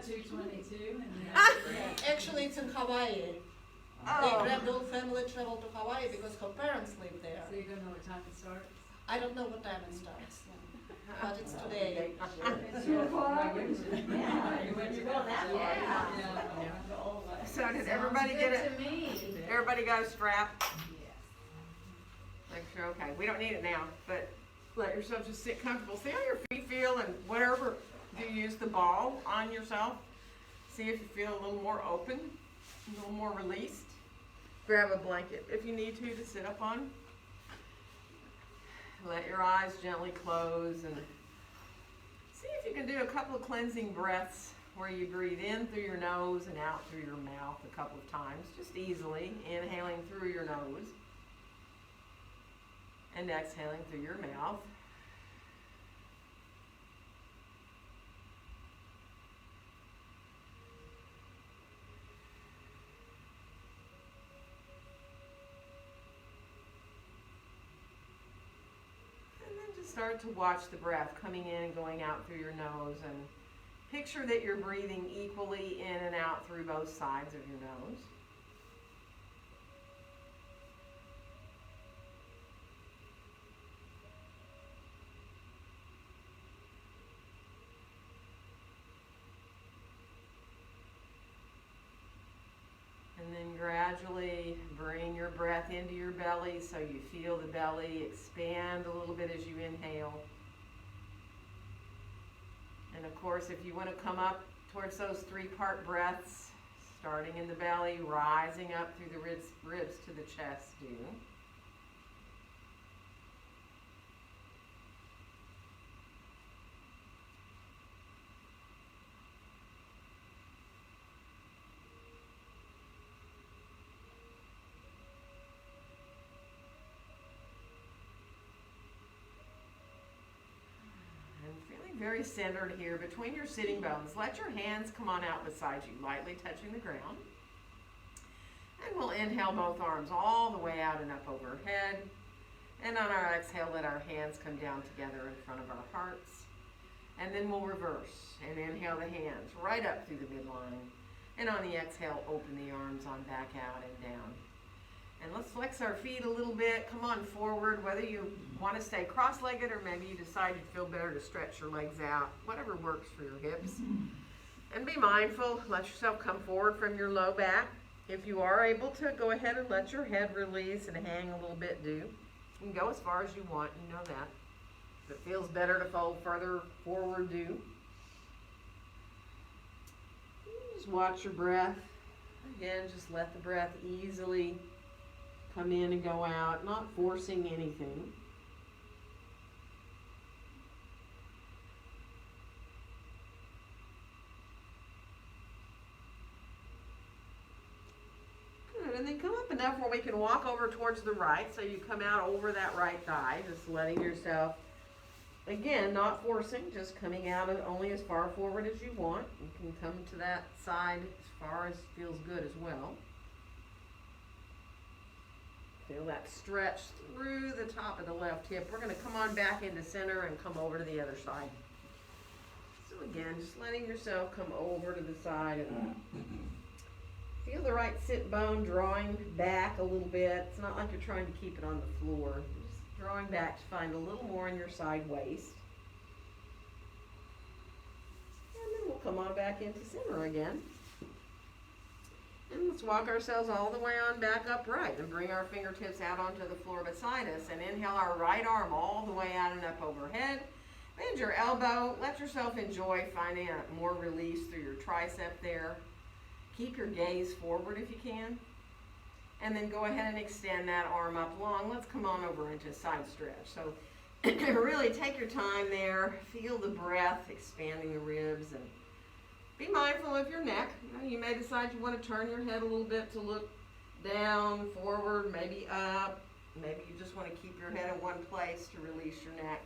222 and Actually, it's in Hawaii. The Grandall family traveled to Hawaii because her parents live there. So you don't know what time it starts? I don't know what time it starts, but it's today. It's your fault. So did everybody get it? To me. Everybody got a strap? Yes. Make sure, okay, we don't need it now, but let yourself just sit comfortable. See how your feet feel, and whatever, do you use the ball on yourself? See if you feel a little more open, a little more released. Grab a blanket if you need to sit up on. Let your eyes gently close and see if you can do a couple of cleansing breaths where you breathe in through your nose and out through your mouth a couple of times, just easily, inhaling through your nose and exhaling through your mouth. Start to watch the breath coming in and going out through your nose, and picture that you're breathing equally in and out through both sides of your nose. And then gradually bring your breath into your belly so you feel the belly expand a little bit as you inhale. And of course, if you want to come up towards those three-part breaths, starting in the belly, rising up through the ribs to the chest, do. Very centered here between your sitting bones. Let your hands come on out beside you, lightly touching the ground. And we'll inhale both arms all the way out and up overhead. And on our exhale, let our hands come down together in front of our hearts. And then we'll reverse and inhale the hands right up through the midline. And on the exhale, open the arms on back out and down. And let's flex our feet a little bit. Come on forward, whether you want to stay cross-legged or maybe you decide you'd feel better to stretch your legs out, whatever works for your hips. And be mindful, let yourself come forward from your low back. If you are able to, go ahead and let your head release and hang a little bit, do. You can go as far as you want, you know that. If it feels better to fold further forward, do. Just watch your breath. Again, just let the breath easily come in and go out, not forcing anything. Good, and then come up enough where we can walk over towards the right, so you come out over that right thigh, just letting yourself, again, not forcing, just coming out only as far forward as you want. You can come to that side as far as feels good as well. Feel that stretch through the top of the left hip. We're going to come on back into center and come over to the other side. So again, just letting yourself come over to the side and feel the right sit bone drawing back a little bit. It's not like you're trying to keep it on the floor. You're just drawing back to find a little more in your side waist. And then we'll come on back into center again. And let's walk ourselves all the way on back upright and bring our fingertips out onto the floor beside us and inhale our right arm all the way out and up overhead. Bend your elbow. Let yourself enjoy finding more release through your tricep there. Keep your gaze forward if you can. And then go ahead and extend that arm up long. Let's come on over into side stretch. So really take your time there. Feel the breath expanding the ribs, and be mindful of your neck. You may decide you want to turn your head a little bit to look down, forward, maybe up. Maybe you just want to keep your head in one place to release your neck.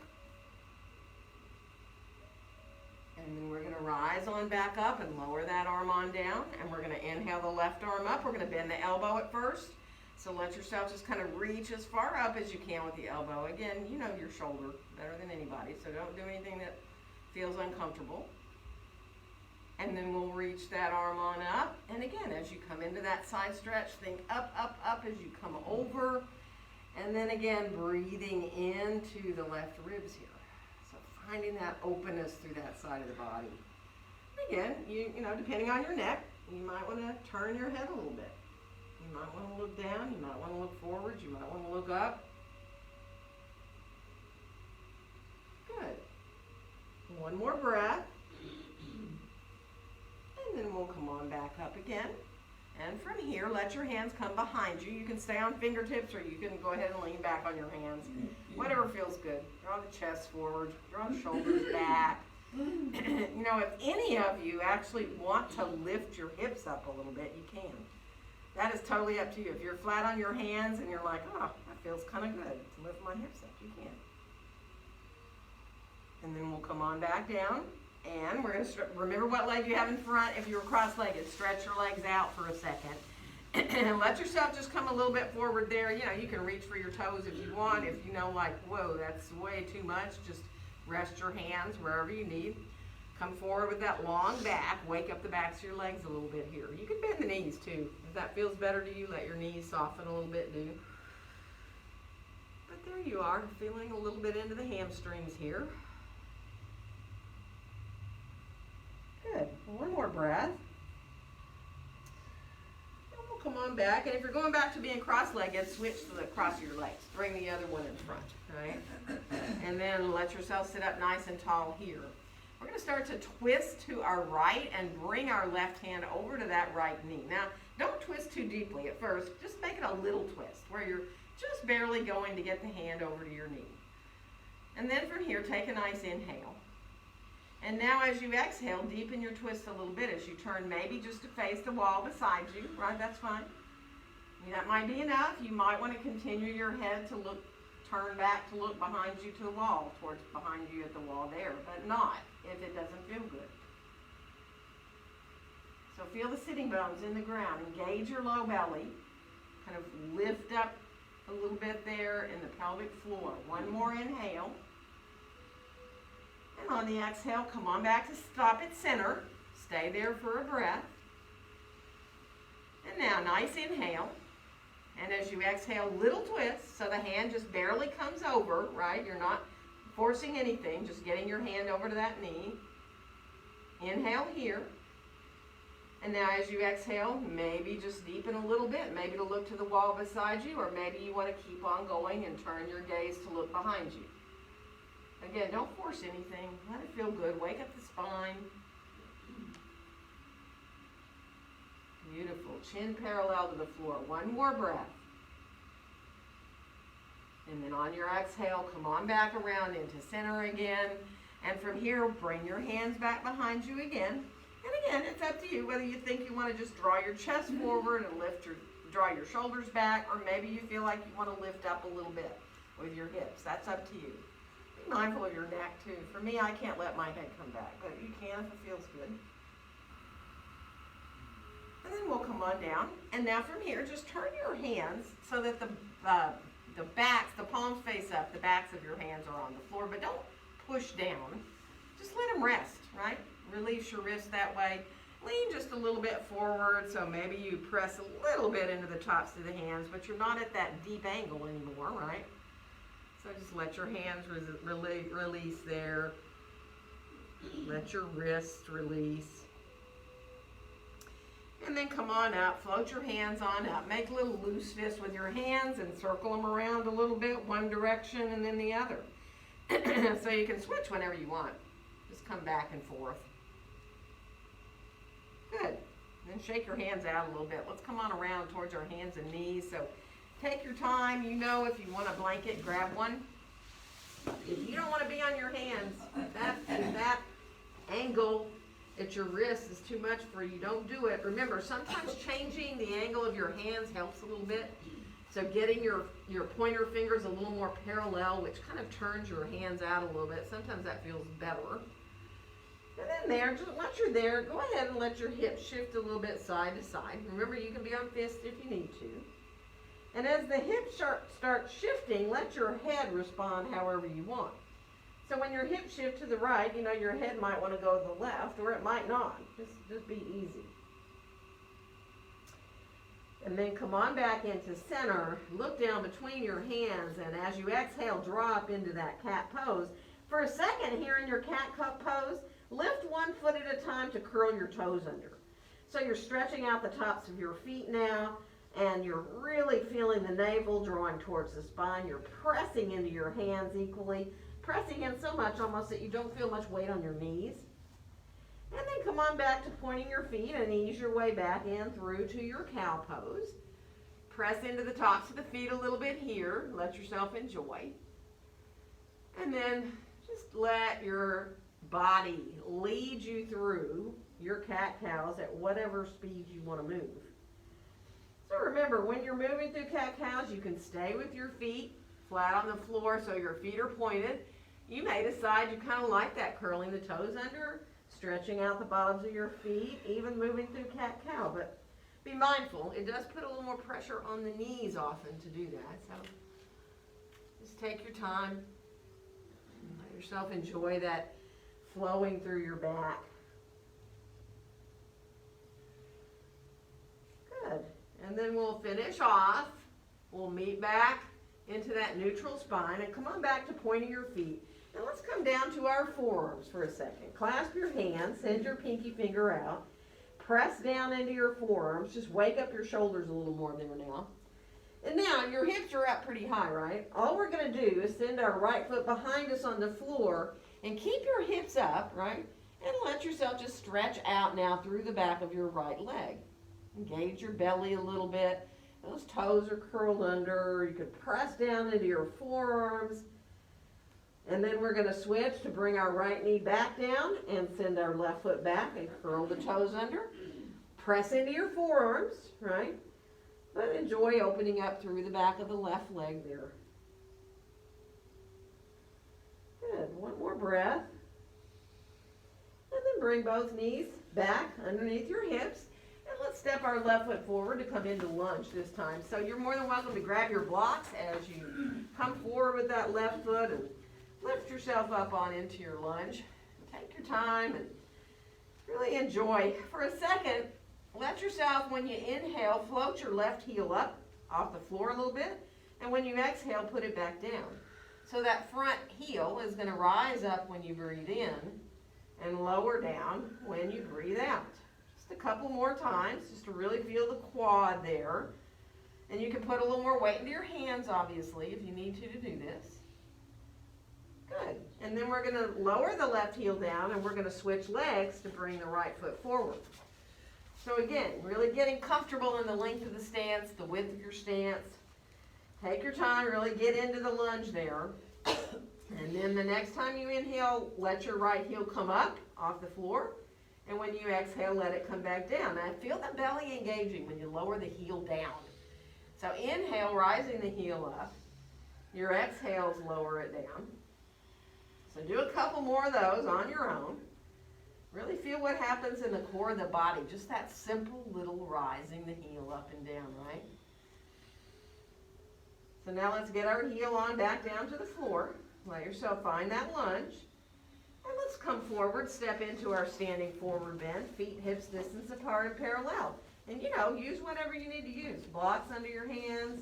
And then we're going to rise on back up and lower that arm on down. And we're going to inhale the left arm up. We're going to bend the elbow at first. So let yourself just kind of reach as far up as you can with the elbow. Again, you know your shoulder better than anybody, so don't do anything that feels uncomfortable. And then we'll reach that arm on up. And again, as you come into that side stretch, think up, up, up as you come over. And then again, breathing into the left ribs here. So finding that openness through that side of the body. Again, you know, depending on your neck, you might want to turn your head a little bit. You might want to look down, you might want to look forwards, you might want to look up. Good. One more breath. And then we'll come on back up again. And from here, let your hands come behind you. You can stay on fingertips or you can go ahead and lean back on your hands. Whatever feels good. Draw the chest forward, draw the shoulders back. You know, if any of you actually want to lift your hips up a little bit, you can. That is totally up to you. If you're flat on your hands and you're like, oh, that feels kind of good to lift my hips up, you can. And then we'll come on back down. And we're going to remember what leg you have in front. If you're cross-legged, stretch your legs out for a second. And let yourself just come a little bit forward there. You know, you can reach for your toes if you want. If you know, like, whoa, that's way too much, just rest your hands wherever you need. Come forward with that long back. Wake up the backs of your legs a little bit here. You can bend the knees too. If that feels better to you, let your knees soften a little bit, do. But there you are, feeling a little bit into the hamstrings here. Good. One more breath. And we'll come on back. And if you're going back to being cross-legged, switch to the cross of your legs. Bring the other one in front, right? And then let yourself sit up nice and tall here. We're going to start to twist to our right and bring our left hand over to that right knee. Now, don't twist too deeply at first. Just make it a little twist where you're just barely going to get the hand over to your knee. And then from here, take a nice inhale. And now as you exhale, deepen your twist a little bit as you turn maybe just to face the wall beside you, right? That's fine. That might be enough. You might want to continue your head to look, turn back to look behind you to the wall, towards behind you at the wall there, but not if it doesn't feel good. So feel the sitting bones in the ground. Engage your low belly. Kind of lift up a little bit there in the pelvic floor. One more inhale. And on the exhale, come on back to stop at center. Stay there for a breath. And now, nice inhale. And as you exhale, little twist, so the hand just barely comes over, right? You're not forcing anything, just getting your hand over to that knee. Inhale here. And now as you exhale, maybe just deepen a little bit. Maybe to look to the wall beside you, or maybe you want to keep on going and turn your gaze to look behind you. Again, don't force anything. Let it feel good. Wake up the spine. Beautiful. Chin parallel to the floor. One more breath. And then on your exhale, come on back around into center again. And from here, bring your hands back behind you again. And again, it's up to you whether you think you want to just draw your chest forward and draw your shoulders back, or maybe you feel like you want to lift up a little bit with your hips. That's up to you. Be mindful of your neck too. For me, I can't let my head come back, but you can if it feels good. And then we'll come on down. And now from here, just turn your hands so that the backs, the palms face up, the backs of your hands are on the floor, but don't push down. Just let them rest, right? Release your wrist that way. Lean just a little bit forward, so maybe you press a little bit into the tops of the hands, but you're not at that deep angle anymore, right? So just let your hands release there. Let your wrist release. And then come on up, float your hands on up. Make a little loose fist with your hands and circle them around a little bit, one direction and then the other. So you can switch whenever you want. Just come back and forth. Good. And then shake your hands out a little bit. Let's come on around towards our hands and knees. So take your time. You know, if you want a blanket, grab one. If you don't want to be on your hands, that angle at your wrist is too much for you. Don't do it. Remember, sometimes changing the angle of your hands helps a little bit. So getting your pointer fingers a little more parallel, which kind of turns your hands out a little bit. Sometimes that feels better. And then there, just once you're there, go ahead and let your hips shift a little bit side to side. Remember, you can be on fist if you need to. And as the hips start shifting, let your head respond however you want. So when your hips shift to the right, you know, your head might want to go to the left, or it might not. Just be easy. And then come on back into center, look down between your hands, and as you exhale, drop into that cat pose. For a second here in your cat pose, lift one foot at a time to curl your toes under. So you're stretching out the tops of your feet now, and you're really feeling the navel drawing towards the spine. You're pressing into your hands equally, pressing in so much almost that you don't feel much weight on your knees. And then come on back to pointing your feet and ease your way back in through to your cow pose. Press into the tops of the feet a little bit here. Let yourself enjoy. And then just let your body lead you through your cat-cows at whatever speed you want to move. So remember, when you're moving through cat-cows, you can stay with your feet flat on the floor so your feet are pointed. You may decide you kind of like that, curling the toes under, stretching out the bottoms of your feet, even moving through cat-cow. But be mindful, it does put a little more pressure on the knees often to do that. So just take your time. Let yourself enjoy that flowing through your back. Good. And then we'll finish off. We'll meet back into that neutral spine and come on back to pointing your feet. Now let's come down to our forearms for a second. Clasp your hands, send your pinky finger out. Press down into your forearms. Just wake up your shoulders a little more there now. And now your hips are up pretty high, right? All we're going to do is send our right foot behind us on the floor and keep your hips up, right? And let yourself just stretch out now through the back of your right leg. Engage your belly a little bit. Those toes are curled under. You can press down into your forearms. And then we're going to switch to bring our right knee back down and send our left foot back and curl the toes under. Press into your forearms, right? But enjoy opening up through the back of the left leg there. Good. One more breath. And then bring both knees back underneath your hips. And let's step our left foot forward to come into lunge this time. So you're more than welcome to grab your blocks as you come forward with that left foot and lift yourself up on into your lunge. Take your time and really enjoy. For a second, let yourself, when you inhale, float your left heel up off the floor a little bit. And when you exhale, put it back down. So that front heel is going to rise up when you breathe in and lower down when you breathe out. Just a couple more times just to really feel the quad there. And you can put a little more weight into your hands, obviously, if you need to do this. Good. And then we're going to lower the left heel down and we're going to switch legs to bring the right foot forward. So again, really getting comfortable in the length of the stance, the width of your stance. Take your time, really get into the lunge there. And then the next time you inhale, let your right heel come up off the floor. And when you exhale, let it come back down. Now feel the belly engaging when you lower the heel down. So inhale, rising the heel up. Your exhales, lower it down. So do a couple more of those on your own. Really feel what happens in the core of the body. Just that simple little rising the heel up and down, right? So now let's get our heel on back down to the floor. Let yourself find that lunge. And let's come forward, step into our standing forward bend. Feet hips distance apart and parallel. And use whatever you need to use. Blocks under your hands.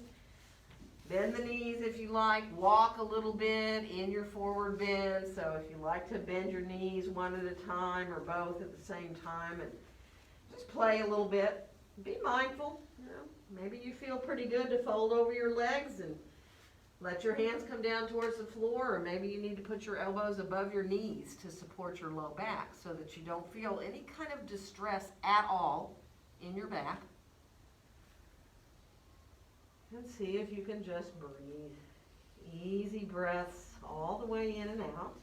Bend the knees if you like. Walk a little bit in your forward bend. So if you like to bend your knees one at a time or both at the same time, and just play a little bit. Be mindful. Maybe you feel pretty good to fold over your legs and let your hands come down towards the floor, or maybe you need to put your elbows above your knees to support your low back so that you don't feel any kind of distress at all in your back. And see if you can just breathe. Easy breaths all the way in and out.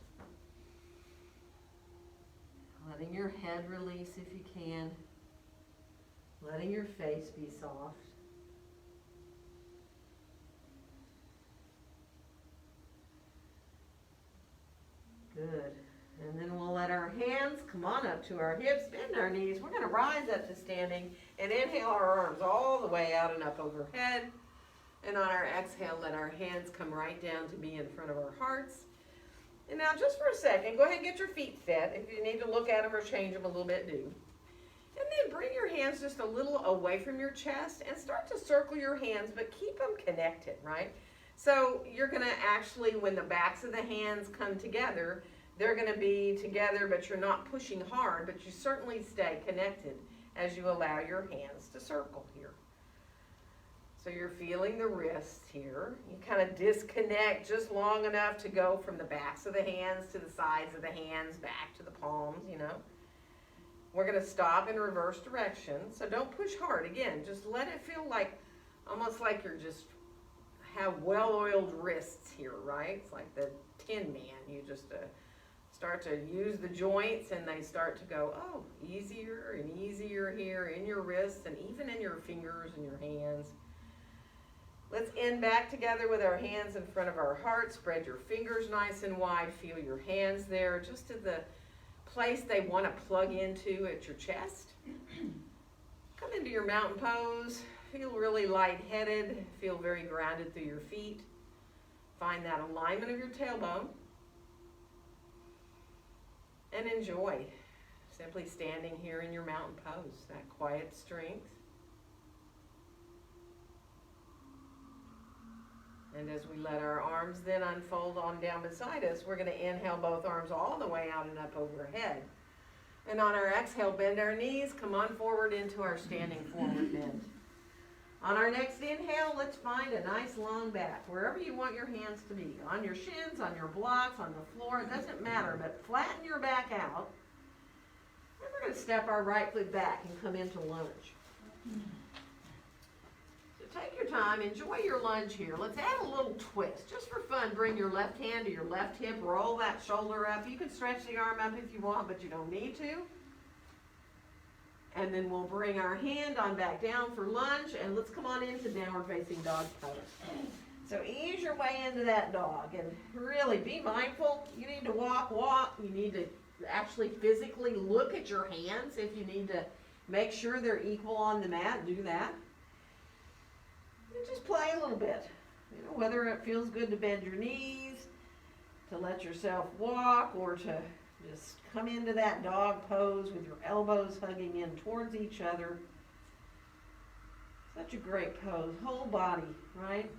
Letting your head release if you can. Letting your face be soft. Good. And then we'll let our hands come on up to our hips, bend our knees. We're going to rise up to standing and inhale our arms all the way out and up overhead. And on our exhale, let our hands come right down to be in front of our hearts. And now just for a second, go ahead and get your feet set. If you need to look at them or change them a little bit, do. And then bring your hands just a little away from your chest and start to circle your hands, but keep them connected, right? So you're gonna actually, when the backs of the hands come together, they're gonna be together, but you're not pushing hard, but you certainly stay connected as you allow your hands to circle here. So you're feeling the wrists here. You kind of disconnect just long enough to go from the backs of the hands to the sides of the hands, back to the palms, you know. We're gonna stop in reverse direction. So don't push hard. Again, just let it feel like, almost like you're just have well-oiled wrists here, right? It's like the Tin Man. You just start to use the joints and they start to go, oh, easier and easier here in your wrists and even in your fingers and your hands. Let's end back together with our hands in front of our heart. Spread your fingers nice and wide. Feel your hands there, just to the place they want to plug into at your chest. Come into your mountain pose. Feel really lightheaded. Feel very grounded through your feet. Find that alignment of your tailbone. And enjoy simply standing here in your mountain pose, that quiet strength. And as we let our arms then unfold on down beside us, we're going to inhale both arms all the way out and up overhead. And on our exhale, bend our knees, come on forward into our standing forward bend. On our next inhale, let's find a nice long back, wherever you want your hands to be. On your shins, on your blocks, on the floor, it doesn't matter, but flatten your back out. And we're going to step our right foot back and come into lunge. Take your time, enjoy your lunge here. Let's add a little twist. Just for fun, bring your left hand to your left hip, roll that shoulder up. You can stretch the arm up if you want, but you don't need to. And then we'll bring our hand on back down for lunge, and let's come on into downward facing dog pose. So ease your way into that dog, and really be mindful. You need to walk. You need to actually physically look at your hands. If you need to make sure they're equal on the mat, do that. Just play a little bit, you know, whether it feels good to bend your knees, to let yourself walk, or to just come into that dog pose with your elbows hugging in towards each other. Such a great pose, whole body, right?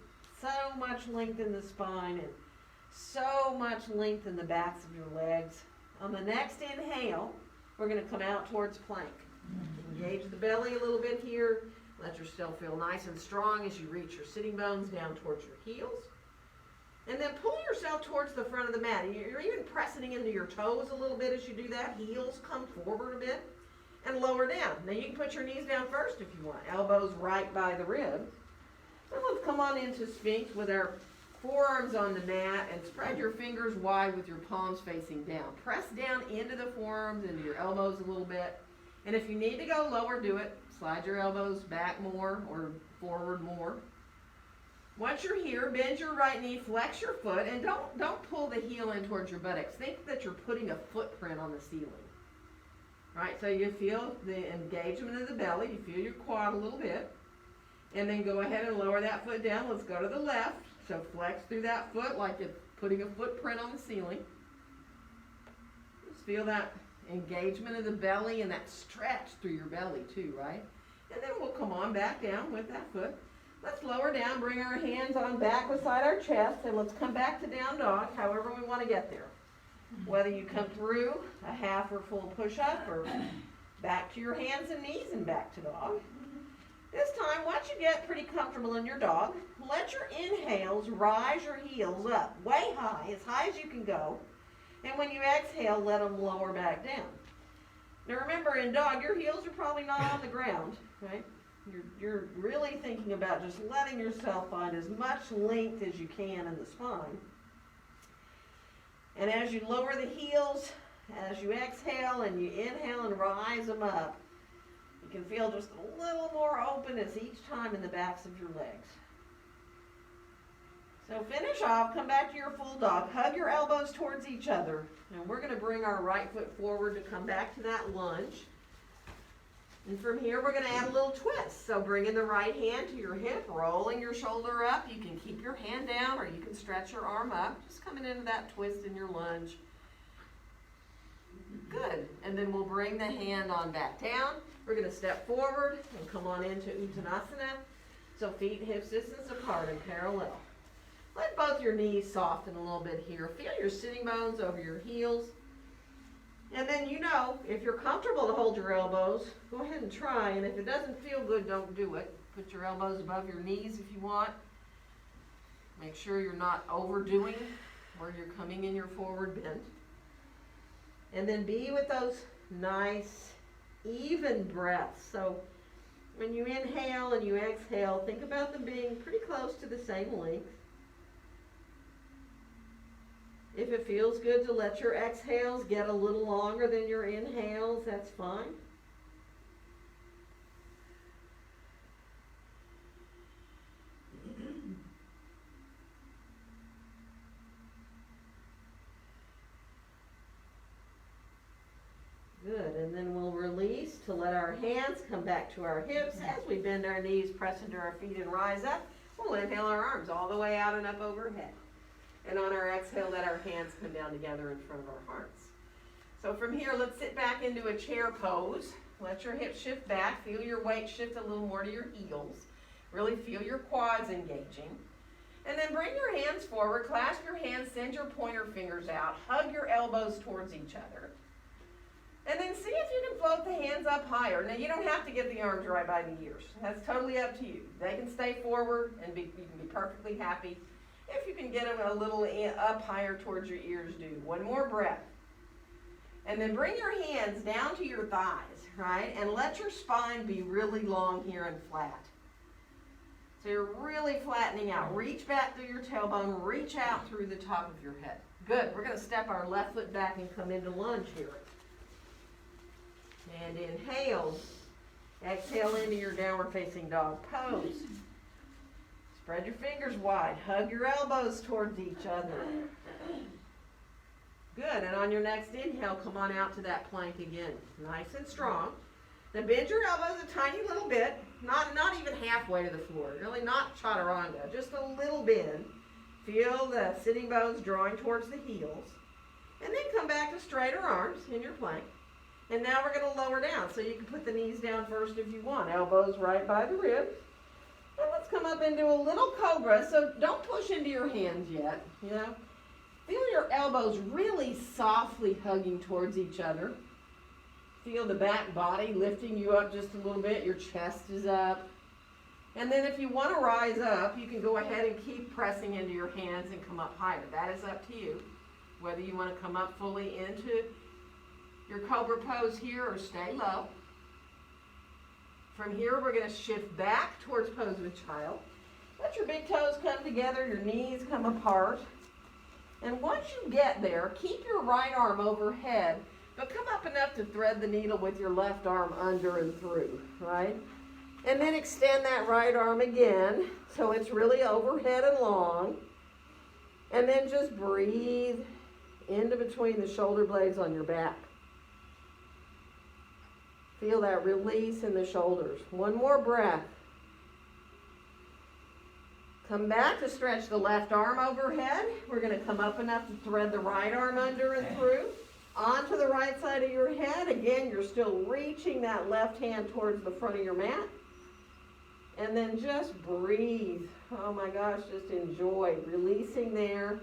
So much length in the spine and so much length in the backs of your legs. On the next inhale, we're going to come out towards plank. Engage the belly a little bit here. Let yourself feel nice and strong as you reach your sitting bones down towards your heels. And then pull yourself towards the front of the mat. You're even pressing into your toes a little bit as you do that. Heels come forward a bit and lower down. Now you can put your knees down first if you want. Elbows right by the ribs. Then let's come on into Sphinx with our forearms on the mat and spread your fingers wide with your palms facing down. Press down into the forearms, into your elbows a little bit. And if you need to go lower, do it. Slide your elbows back more or forward more. Once you're here, bend your right knee, flex your foot, and don't pull the heel in towards your buttocks. Think that you're putting a footprint on the ceiling. Right, so you feel the engagement of the belly, you feel your quad a little bit, and then go ahead and lower that foot down. Let's go to the left. So flex through that foot like you're putting a footprint on the ceiling. Just feel that engagement of the belly and that stretch through your belly too, right? And then we'll come on back down with that foot. Let's lower down, bring our hands on back beside our chest, and let's come back to down dog, however we want to get there. Whether you come through a half or full push-up, or back to your hands and knees and back to dog. This time, once you get pretty comfortable in your dog, let your inhales rise your heels up, way high as you can go. And when you exhale, let them lower back down. Now remember, in dog, your heels are probably not on the ground, right? You're really thinking about just letting yourself find as much length as you can in the spine. And as you lower the heels, as you exhale and you inhale and rise them up, you can feel just a little more openness each time in the backs of your legs. So finish off, come back to your full dog, hug your elbows towards each other, and we're going to bring our right foot forward to come back to that lunge. And from here, we're gonna add a little twist. So bringing the right hand to your hip, rolling your shoulder up. You can keep your hand down or you can stretch your arm up. Just coming into that twist in your lunge. Good. And then we'll bring the hand on back down. We're gonna step forward and come on into Uttanasana. So feet hips distance apart and parallel. Let both your knees soften a little bit here. Feel your sitting bones over your heels. And then if you're comfortable to hold your elbows, go ahead and try. And if it doesn't feel good, don't do it. Put your elbows above your knees if you want. Make sure you're not overdoing where you're coming in your forward bend. And then be with those nice, even breaths. So when you inhale and you exhale, think about them being pretty close to the same length. If it feels good to let your exhales get a little longer than your inhales, that's fine. Good, and then we'll release to let our hands come back to our hips. As we bend our knees, press into our feet and rise up, we'll inhale our arms all the way out and up overhead. And on our exhale, let our hands come down together in front of our hearts. So from here, let's sit back into a chair pose. Let your hips shift back. Feel your weight shift a little more to your heels. Really feel your quads engaging. And then bring your hands forward, clasp your hands, send your pointer fingers out, hug your elbows towards each other. And then see if you can float the hands up higher. Now you don't have to get the arms right by the ears. That's totally up to you. They can stay forward and you can be perfectly happy. If you can get them a little up higher towards your ears, do. One more breath. And then bring your hands down to your thighs, right? And let your spine be really long here and flat. So you're really flattening out. Reach back through your tailbone. Reach out through the top of your head. Good. We're going to step our left foot back and come into lunge here. And inhale. Exhale into your downward facing dog pose. Spread your fingers wide. Hug your elbows towards each other. Good. And on your next inhale, come on out to that plank again. Nice and strong. Then bend your elbows a tiny little bit. Not even halfway to the floor. Really not chaturanga. Just a little bend. Feel the sitting bones drawing towards the heels. And then come back to straighter arms in your plank. And now we're going to lower down. So you can put the knees down first if you want. Elbows right by the ribs. And let's come up into a little cobra. So don't push into your hands yet, Feel your elbows really softly hugging towards each other. Feel the back body lifting you up just a little bit. Your chest is up. And then if you want to rise up, you can go ahead and keep pressing into your hands and come up higher. That is up to you. Whether you want to come up fully into your cobra pose here or stay low. From here, we're going to shift back towards pose with child. Let your big toes come together, your knees come apart. And once you get there, keep your right arm overhead, but come up enough to thread the needle with your left arm under and through, right? And then extend that right arm again, so it's really overhead and long. And then just breathe into between the shoulder blades on your back. Feel that release in the shoulders. One more breath. Come back to stretch the left arm overhead. We're going to come up enough to thread the right arm under and through. Onto the right side of your head. Again, you're still reaching that left hand towards the front of your mat. And then just breathe. Oh my gosh, just enjoy. Releasing there.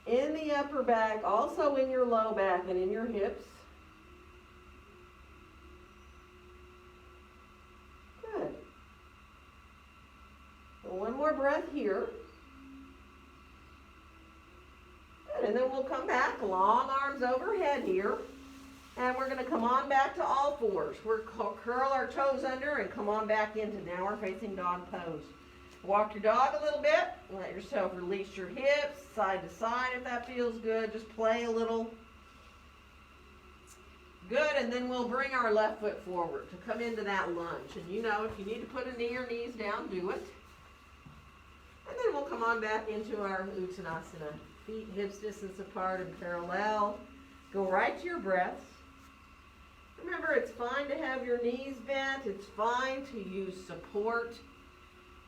In the upper back, also in your low back and in your hips. Good. One more breath here. Good. And then we'll come back, long arms overhead here. And we're going to come on back to all fours. We're curl our toes under and come on back into downward facing dog pose. Walk your dog a little bit. Let yourself release your hips side to side if that feels good. Just play a little. Good, and then we'll bring our left foot forward to come into that lunge. And if you need to put a knee or knees down, do it. And then we'll come on back into our Uttanasana. Feet hips distance apart and parallel. Go right to your breaths. Remember, it's fine to have your knees bent. It's fine to use support,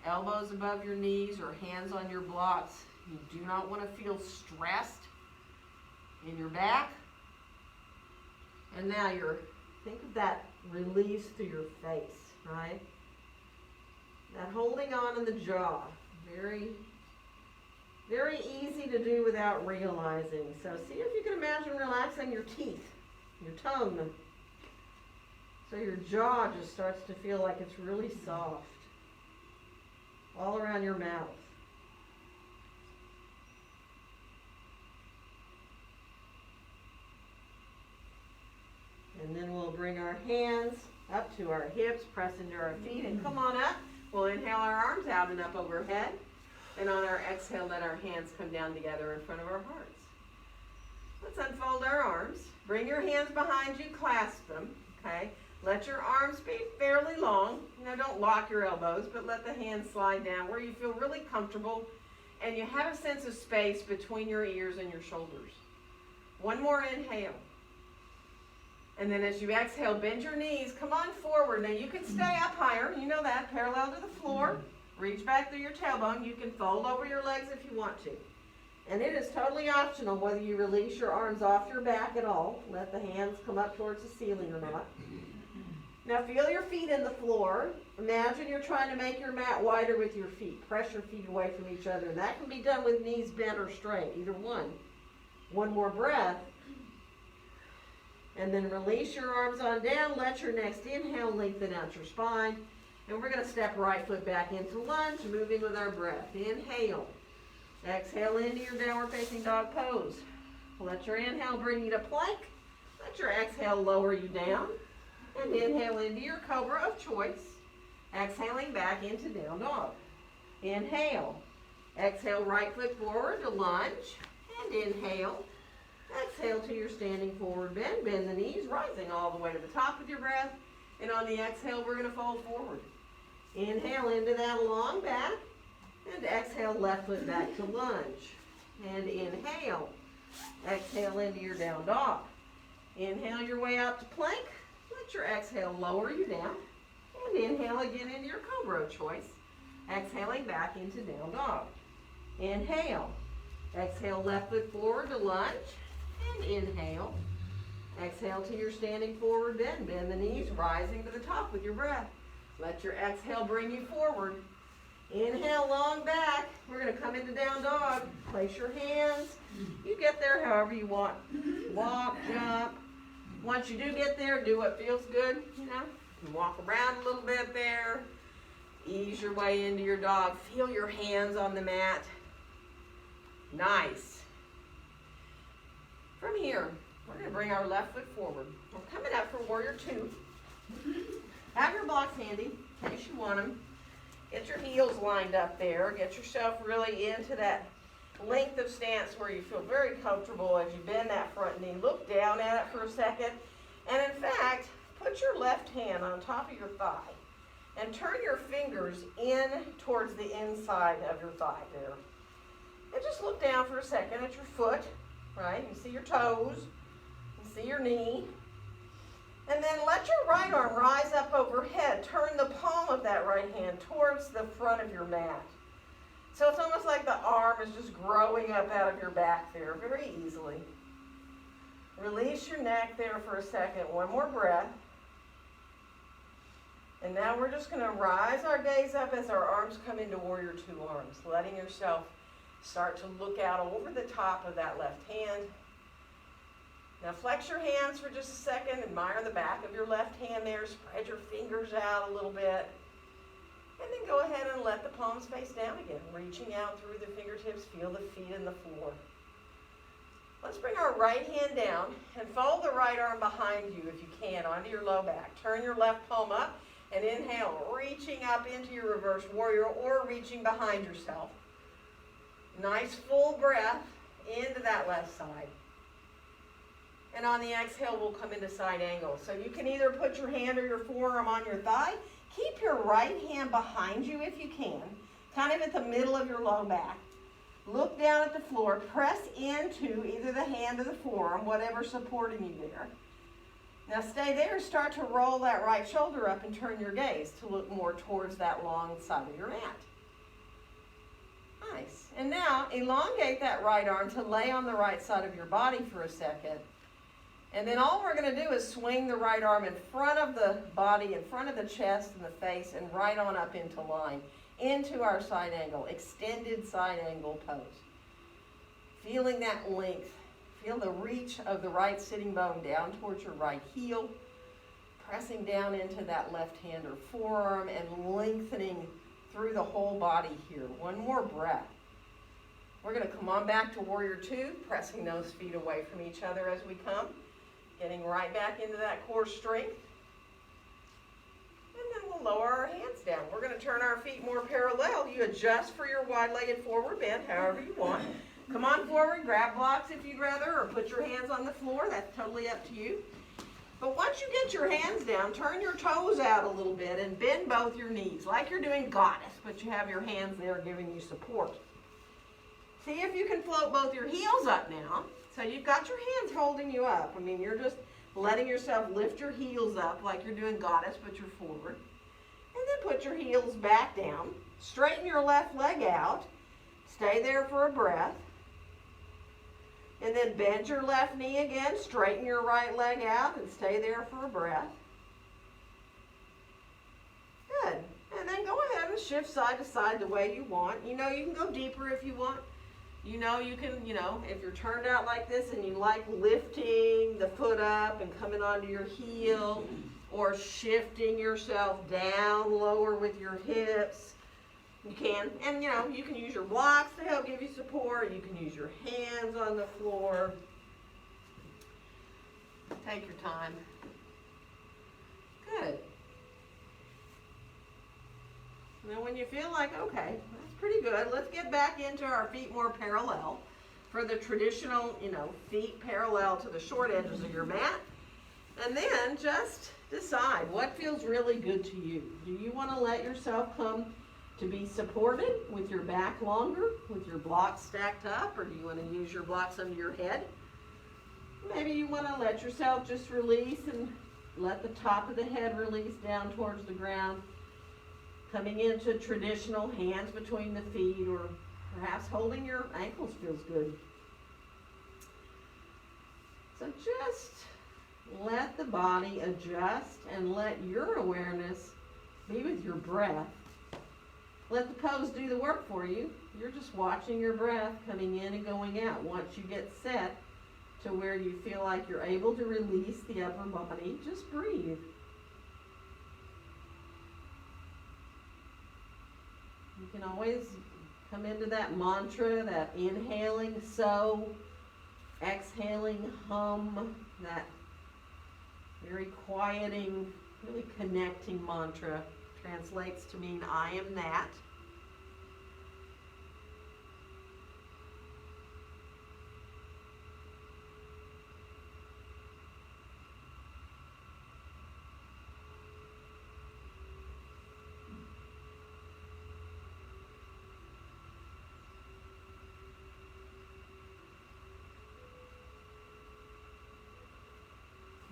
elbows above your knees or hands on your blocks. You do not want to feel stressed in your back. And now think of that release through your face, right? That holding on in the jaw. Very, very easy to do without realizing. So see if you can imagine relaxing your teeth, your tongue. So your jaw just starts to feel like it's really soft all around your mouth. And then we'll bring our hands up to our hips, press into our feet, and come on up. We'll inhale our arms out and up overhead. And on our exhale, let our hands come down together in front of our hearts. Let's unfold our arms. Bring your hands behind you, clasp them, okay? Let your arms be fairly long. Now don't lock your elbows, but let the hands slide down where you feel really comfortable and you have a sense of space between your ears and your shoulders. One more inhale. And then as you exhale, bend your knees, come on forward. Now you can stay up higher, you know that, parallel to the floor. Reach back through your tailbone. You can fold over your legs if you want to. And it is totally optional whether you release your arms off your back at all. Let the hands come up towards the ceiling or not. Now feel your feet in the floor. Imagine you're trying to make your mat wider with your feet. Press your feet away from each other. And that can be done with knees bent or straight, either one. One more breath. And then release your arms on down. Let your next inhale lengthen out your spine. And we're going to step right foot back into lunge, moving with our breath. Inhale. Exhale into your downward facing dog pose. Let your inhale bring you to plank. Let your exhale lower you down. And inhale into your cobra of choice. Exhaling back into down dog. Inhale. Exhale right foot forward to lunge. And inhale. Exhale to your standing forward bend. Bend the knees, rising all the way to the top with your breath. And on the exhale, we're going to fold forward. Inhale into that long back. And exhale, left foot back to lunge. And inhale. Exhale into your down dog. Inhale your way out to plank. Let your exhale lower you down. And inhale again into your cobra of choice. Exhaling back into down dog. Inhale. Exhale left foot forward to lunge. And inhale. Exhale to your standing forward bend. Bend the knees, rising to the top with your breath. Let your exhale bring you forward. Inhale, long back. We're going to come into down dog. Place your hands. You get there however you want. Walk, jump. Once you do get there, do what feels good, you know. You walk around a little bit there. Ease your way into your dog. Feel your hands on the mat. Nice. From here, we're going to bring our left foot forward. We're coming up for warrior two. Have your blocks handy in case you want them. Get your heels lined up there. Get yourself really into that length of stance where you feel very comfortable as you bend that front knee. Look down at it for a second. And in fact, put your left hand on top of your thigh and turn your fingers in towards the inside of your thigh there. And just look down for a second at your foot, right? You see your toes, you see your knee. And then let your right arm rise up overhead. Turn the palm of that right hand towards the front of your mat. So it's almost like the arm is just growing up out of your back there very easily. Release your neck there for a second. One more breath. And now we're just going to rise our gaze up as our arms come into warrior two arms, letting yourself start to look out over the top of that left hand. Now flex your hands for just a second. Admire the back of your left hand there. Spread your fingers out a little bit. And then go ahead and let the palms face down again. Reaching out through the fingertips. Feel the feet in the floor. Let's bring our right hand down and fold the right arm behind you if you can onto your low back. Turn your left palm up and inhale. Reaching up into your reverse warrior or reaching behind yourself. Nice full breath into that left side. And on the exhale, we'll come into side angle. So you can either put your hand or your forearm on your thigh. Keep your right hand behind you if you can, kind of at the middle of your low back. Look down at the floor. Press into either the hand or the forearm, whatever's supporting you there. Now stay there, start to roll that right shoulder up and turn your gaze to look more towards that long side of your mat. Nice. And now elongate that right arm to lay on the right side of your body for a second. And then all we're going to do is swing the right arm in front of the body, in front of the chest and the face, and right on up into line, into our side angle, extended side angle pose. Feeling that length. Feel the reach of the right sitting bone down towards your right heel, pressing down into that left hand or forearm and lengthening through the whole body here. One more breath. We're going to come on back to Warrior Two, pressing those feet away from each other as we come, getting right back into that core strength. And then we'll lower our hands down. We're going to turn our feet more parallel. You adjust for your wide-legged forward bend, however you want. Come on forward, grab blocks if you'd rather, or put your hands on the floor. That's totally up to you. But once you get your hands down, turn your toes out a little bit and bend both your knees like you're doing goddess, but you have your hands there giving you support. See if you can float both your heels up now. So you've got your hands holding you up. I mean, you're just letting yourself lift your heels up like you're doing goddess, but you're forward. And then put your heels back down. Straighten your left leg out. Stay there for a breath. And then bend your left knee again. Straighten your right leg out and stay there for a breath. Good. And then go ahead and shift side to side the way you want. You know, you can go deeper if you want. You know, you can, if you're turned out like this and you like lifting the foot up and coming onto your heel, or shifting yourself down lower with your hips, you can. And, you can use your blocks to help give you support. You can use your hands on the floor. Take your time. Good. And then when you feel like, okay, that's pretty good, let's get back into our feet more parallel. For the traditional, feet parallel to the short edges of your mat. And then just decide what feels really good to you. Do you want to let yourself come to be supported with your back longer, with your blocks stacked up, or do you want to use your blocks under your head? Maybe you want to let yourself just release and let the top of the head release down towards the ground. Coming into traditional hands between the feet, or perhaps holding your ankles feels good. So just let the body adjust and let your awareness be with your breath. Let the pose do the work for you. You're just watching your breath coming in and going out. Once you get set to where you feel like you're able to release the upper body, just breathe. You can always come into that mantra, that inhaling so, exhaling hum, that very quieting, really connecting mantra. Translates to mean I am that.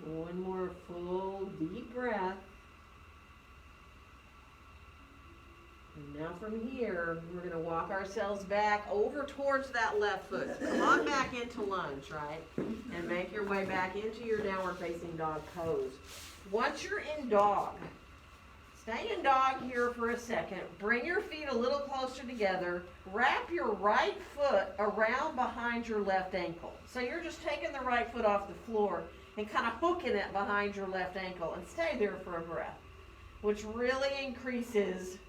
One more full deep breath. And now from here, we're going to walk ourselves back over towards that left foot. Come on back into lunge, right? And make your way back into your downward facing dog pose. Once you're in dog, stay in dog here for a second. Bring your feet a little closer together. Wrap your right foot around behind your left ankle. So you're just taking the right foot off the floor and kind of hooking it behind your left ankle, and stay there for a breath, which really increases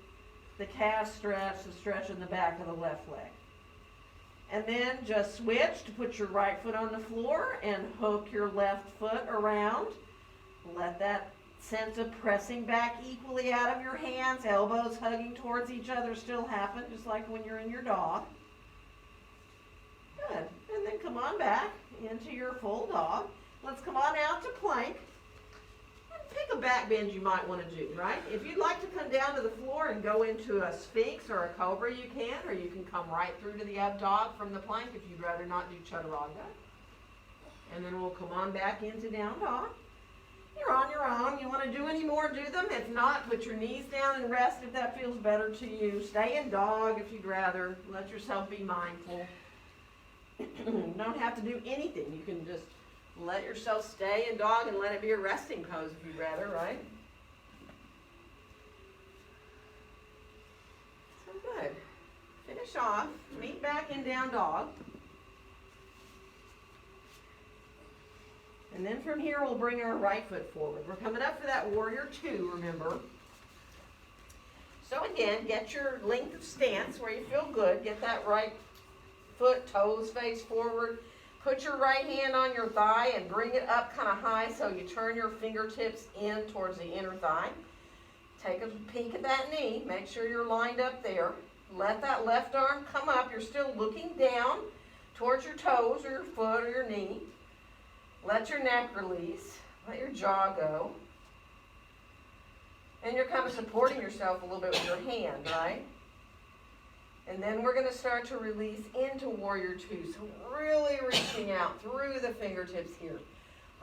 the calf stretch, the stretch in the back of the left leg. And then just switch to put your right foot on the floor and hook your left foot around. Let that sense of pressing back equally out of your hands, elbows hugging towards each other still happen, just like when you're in your dog. Good. And then come on back into your full dog. Let's come on out to plank. And pick a back bend you might want to do, right? If you'd like to come down to the floor and go into a Sphinx or a Cobra, you can, or you can come right through to the up dog from the plank if you'd rather not do Chaturanga. And then we'll come on back into down dog. You're on your own. You want to do any more, do them. If not, put your knees down and rest if that feels better to you. Stay in dog if you'd rather. Let yourself be mindful. You don't have to do anything. You can just let yourself stay in dog and let it be a resting pose if you'd rather, right? So good. Finish off. Meet back in down dog. And then from here, we'll bring our right foot forward. We're coming up for that warrior two, remember. So again, get your length of stance where you feel good. Get that right foot, toes face forward. Put your right hand on your thigh and bring it up kind of high so you turn your fingertips in towards the inner thigh. Take a peek at that knee. Make sure you're lined up there. Let that left arm come up. You're still looking down towards your toes or your foot or your knee. Let your neck release. Let your jaw go. And you're kind of supporting yourself a little bit with your hand, right? And then we're going to start to release into warrior two. So really reaching out through the fingertips here.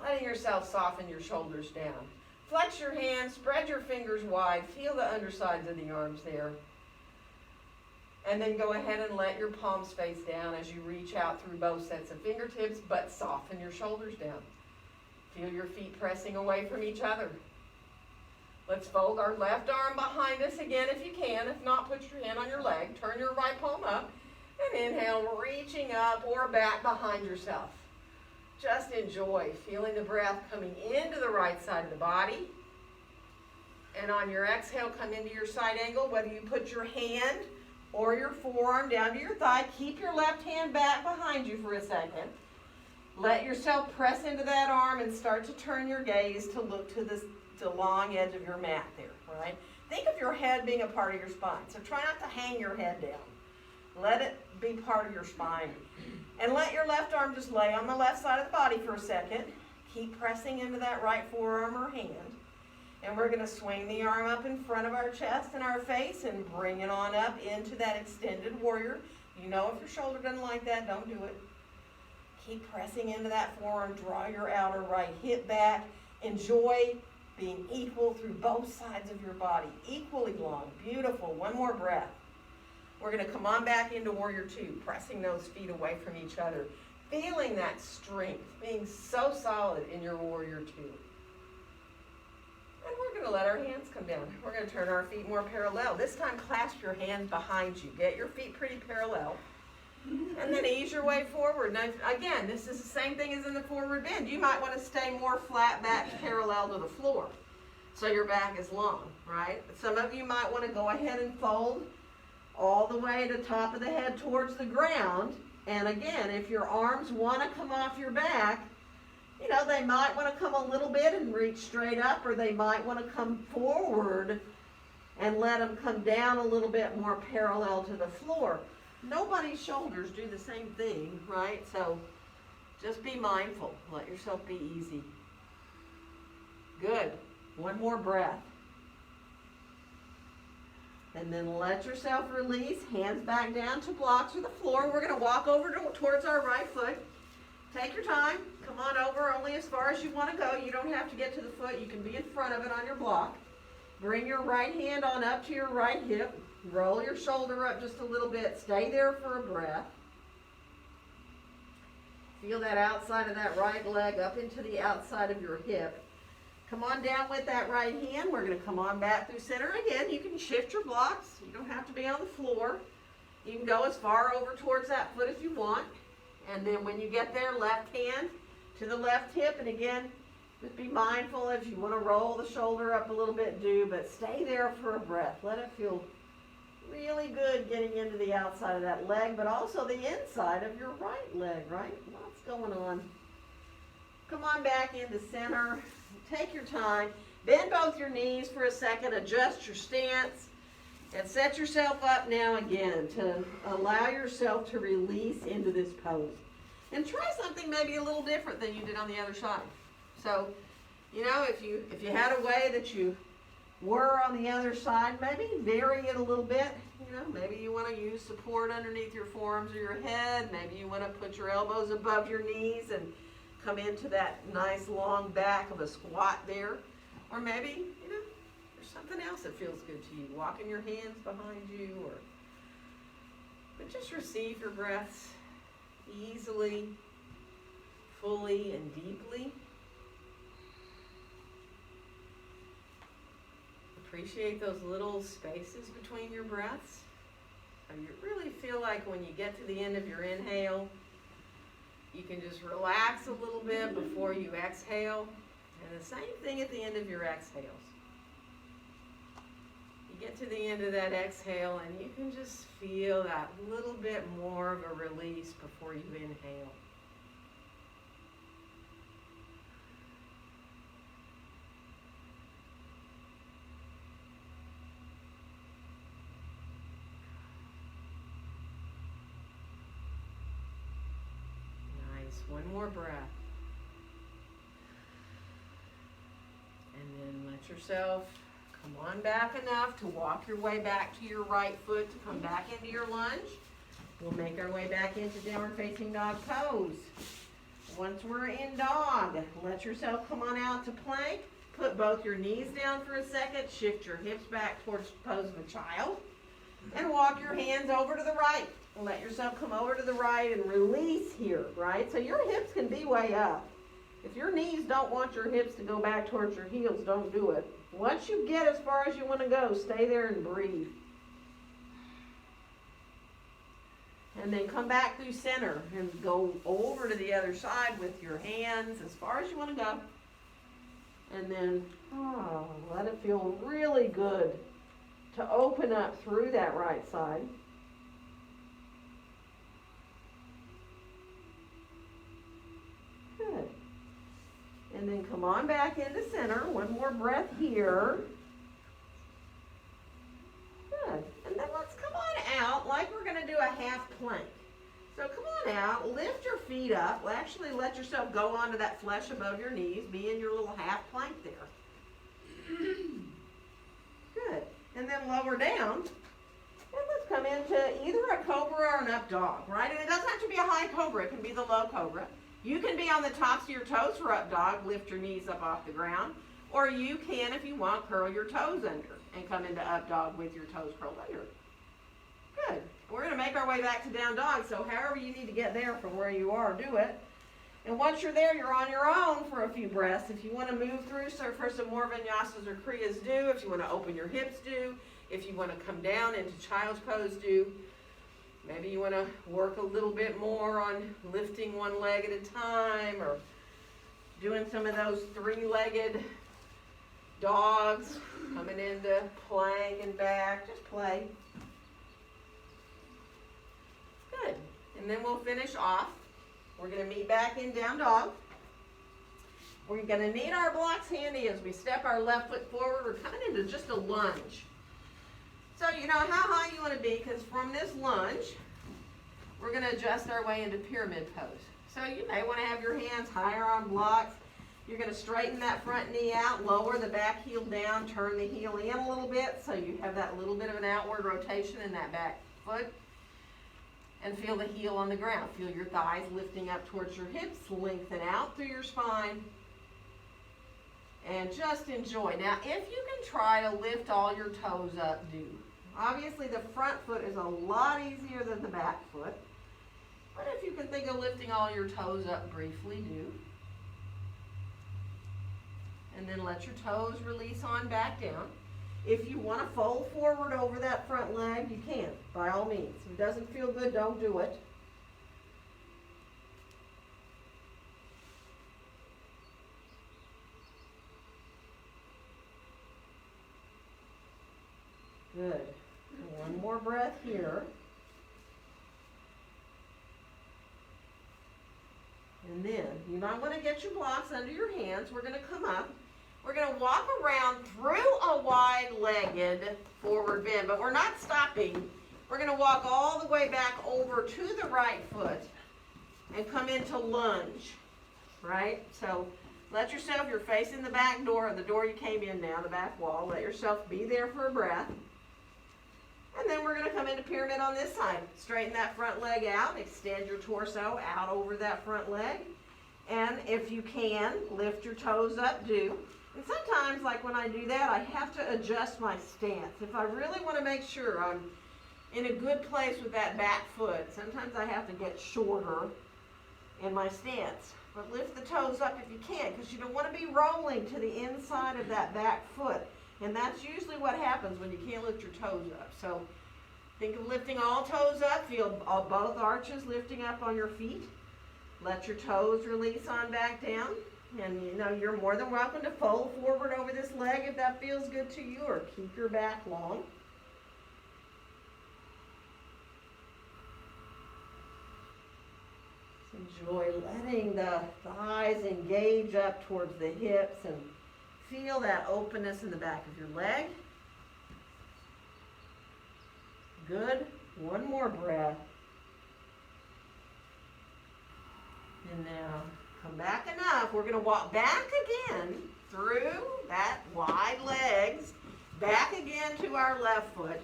Letting yourself soften your shoulders down. Flex your hands, spread your fingers wide. Feel the undersides of the arms there. And then go ahead and let your palms face down as you reach out through both sets of fingertips, but soften your shoulders down. Feel your feet pressing away from each other. Let's fold our left arm behind us again if you can. If not, put your hand on your leg. Turn your right palm up. And inhale, reaching up or back behind yourself. Just enjoy feeling the breath coming into the right side of the body. And on your exhale, come into your side angle, whether you put your hand or your forearm down to your thigh. Keep your left hand back behind you for a second. Let yourself press into that arm and start to turn your gaze to look to the long edge of your mat there, all right? Think of your head being a part of your spine. So try not to hang your head down. Let it be part of your spine. And let your left arm just lay on the left side of the body for a second. Keep pressing into that right forearm or hand. And we're going to swing the arm up in front of our chest and our face and bring it on up into that extended warrior. You know if your shoulder doesn't like that, don't do it. Keep pressing into that forearm. Draw your outer right hip back. Enjoy being equal through both sides of your body. Equally long. Beautiful. One more breath. We're going to come on back into warrior two, pressing those feet away from each other. Feeling that strength, being so solid in your warrior two. And we're going to let our hands come down. We're going to turn our feet more parallel. This time, clasp your hands behind you. Get your feet pretty parallel. And then ease your way forward. Now, again, this is the same thing as in the forward bend. You might want to stay more flat back parallel to the floor so your back is long, right? Some of you might want to go ahead and fold all the way to the top of the head towards the ground. And again, if your arms want to come off your back, you know, they might want to come a little bit and reach straight up, or they might want to come forward and let them come down a little bit more parallel to the floor. Nobody's shoulders do the same thing, right? So just be mindful. Let yourself be easy. Good. One more breath. And then let yourself release. Hands back down to blocks or the floor. We're going to walk over towards our right foot. Take your time. Come on over only as far as you want to go. You don't have to get to the foot. You can be in front of it on your block. Bring your right hand on up to your right hip. Roll your shoulder up just a little bit. Stay there for a breath. Feel that outside of that right leg up into the outside of your hip. Come on down with that right hand. We're going to come on back through center again. You can shift your blocks. You don't have to be on the floor. You can go as far over towards that foot as you want. And then when you get there, left hand to the left hip. And again, just be mindful if you want to roll the shoulder up a little bit, do. But stay there for a breath. Let it feel really good getting into the outside of that leg, but also the inside of your right leg, right? Lots going on. Come on back into center. Take your time. Bend both your knees for a second. Adjust your stance. And set yourself up now again to allow yourself to release into this pose. And try something maybe a little different than you did on the other side. So, you know, if you had a way that you were on the other side, maybe vary it a little bit. You know, maybe you want to use support underneath your forearms or your head. Maybe you want to put your elbows above your knees and come into that nice long back of a squat there. Or maybe, there's something else that feels good to you. Walking your hands behind you, but just receive your breaths easily, fully, and deeply. Appreciate those little spaces between your breaths. So you really feel like when you get to the end of your inhale, you can just relax a little bit before you exhale. And the same thing at the end of your exhales. You get to the end of that exhale and you can just feel that little bit more of a release before you inhale. Nice. One more breath. And then let yourself come on back enough to walk your way back to your right foot to come back into your lunge. We'll make our way back into downward facing dog pose. Once we're in dog, let yourself come on out to plank. Put both your knees down for a second. Shift your hips back towards pose of a child. And walk your hands over to the right. And let yourself come over to the right and release here, right? So your hips can be way up. If your knees don't want your hips to go back towards your heels, don't do it. Once you get as far as you want to go, stay there and breathe. And then come back through center and go over to the other side with your hands as far as you want to go. And then let it feel really good to open up through that right side. Good. And then come on back into center. One more breath here. Good. And then let's come on out like we're going to do a half plank. So come on out, lift your feet up. Actually, let yourself go onto that flesh above your knees. Be in your little half plank there. Good. And then lower down. And let's come into either a cobra or an up dog, right? And it doesn't have to be a high cobra. It can be the low cobra. You can be on the tops of your toes for up dog, lift your knees up off the ground. Or you can, if you want, curl your toes under and come into up dog with your toes curled under. Good. We're going to make our way back to down dog, so however you need to get there from where you are, do it. And once you're there, you're on your own for a few breaths. If you want to move through, so for some more vinyasas or kriyas, do. If you want to open your hips, do. If you want to come down into child's pose, do. Maybe you want to work a little bit more on lifting one leg at a time or doing some of those three-legged dogs, coming into plank and back. Just play. Good. And then we'll finish off. We're going to meet back in down dog. We're going to need our blocks handy as we step our left foot forward. We're coming into just a lunge. So you know how high you want to be, because from this lunge, we're going to adjust our way into pyramid pose. So you may want to have your hands higher on blocks. You're going to straighten that front knee out, lower the back heel down, turn the heel in a little bit so you have that little bit of an outward rotation in that back foot. And feel the heel on the ground. Feel your thighs lifting up towards your hips, lengthen out through your spine. And just enjoy. Now, if you can try to lift all your toes up, do. Obviously, the front foot is a lot easier than the back foot. But if you can think of lifting all your toes up briefly, do. And then let your toes release on back down. If you want to fold forward over that front leg, you can, by all means. If it doesn't feel good, don't do it. Good. And one more breath here. And then you might want to get your blocks under your hands. We're going to come up. We're going to walk around through a wide-legged forward bend, but we're not stopping. We're going to walk all the way back over to the right foot and come into lunge, right? So let yourself, you're facing the back door, the door you came in now, the back wall. Let yourself be there for a breath. And then we're going to come into pyramid on this side. Straighten that front leg out, extend your torso out over that front leg. And if you can, lift your toes up, do. And sometimes, like when I do that, I have to adjust my stance. If I really want to make sure I'm in a good place with that back foot, sometimes I have to get shorter in my stance. But lift the toes up if you can, because you don't want to be rolling to the inside of that back foot. And that's usually what happens when you can't lift your toes up. So think of lifting all toes up. Feel both arches lifting up on your feet. Let your toes release on back down. And you know, you're more than welcome to fold forward over this leg if that feels good to you, or keep your back long. Enjoy letting the thighs engage up towards the hips and feel that openness in the back of your leg. Good. One more breath. And now come back enough. We're going to walk back again through that wide legs, back again to our left foot.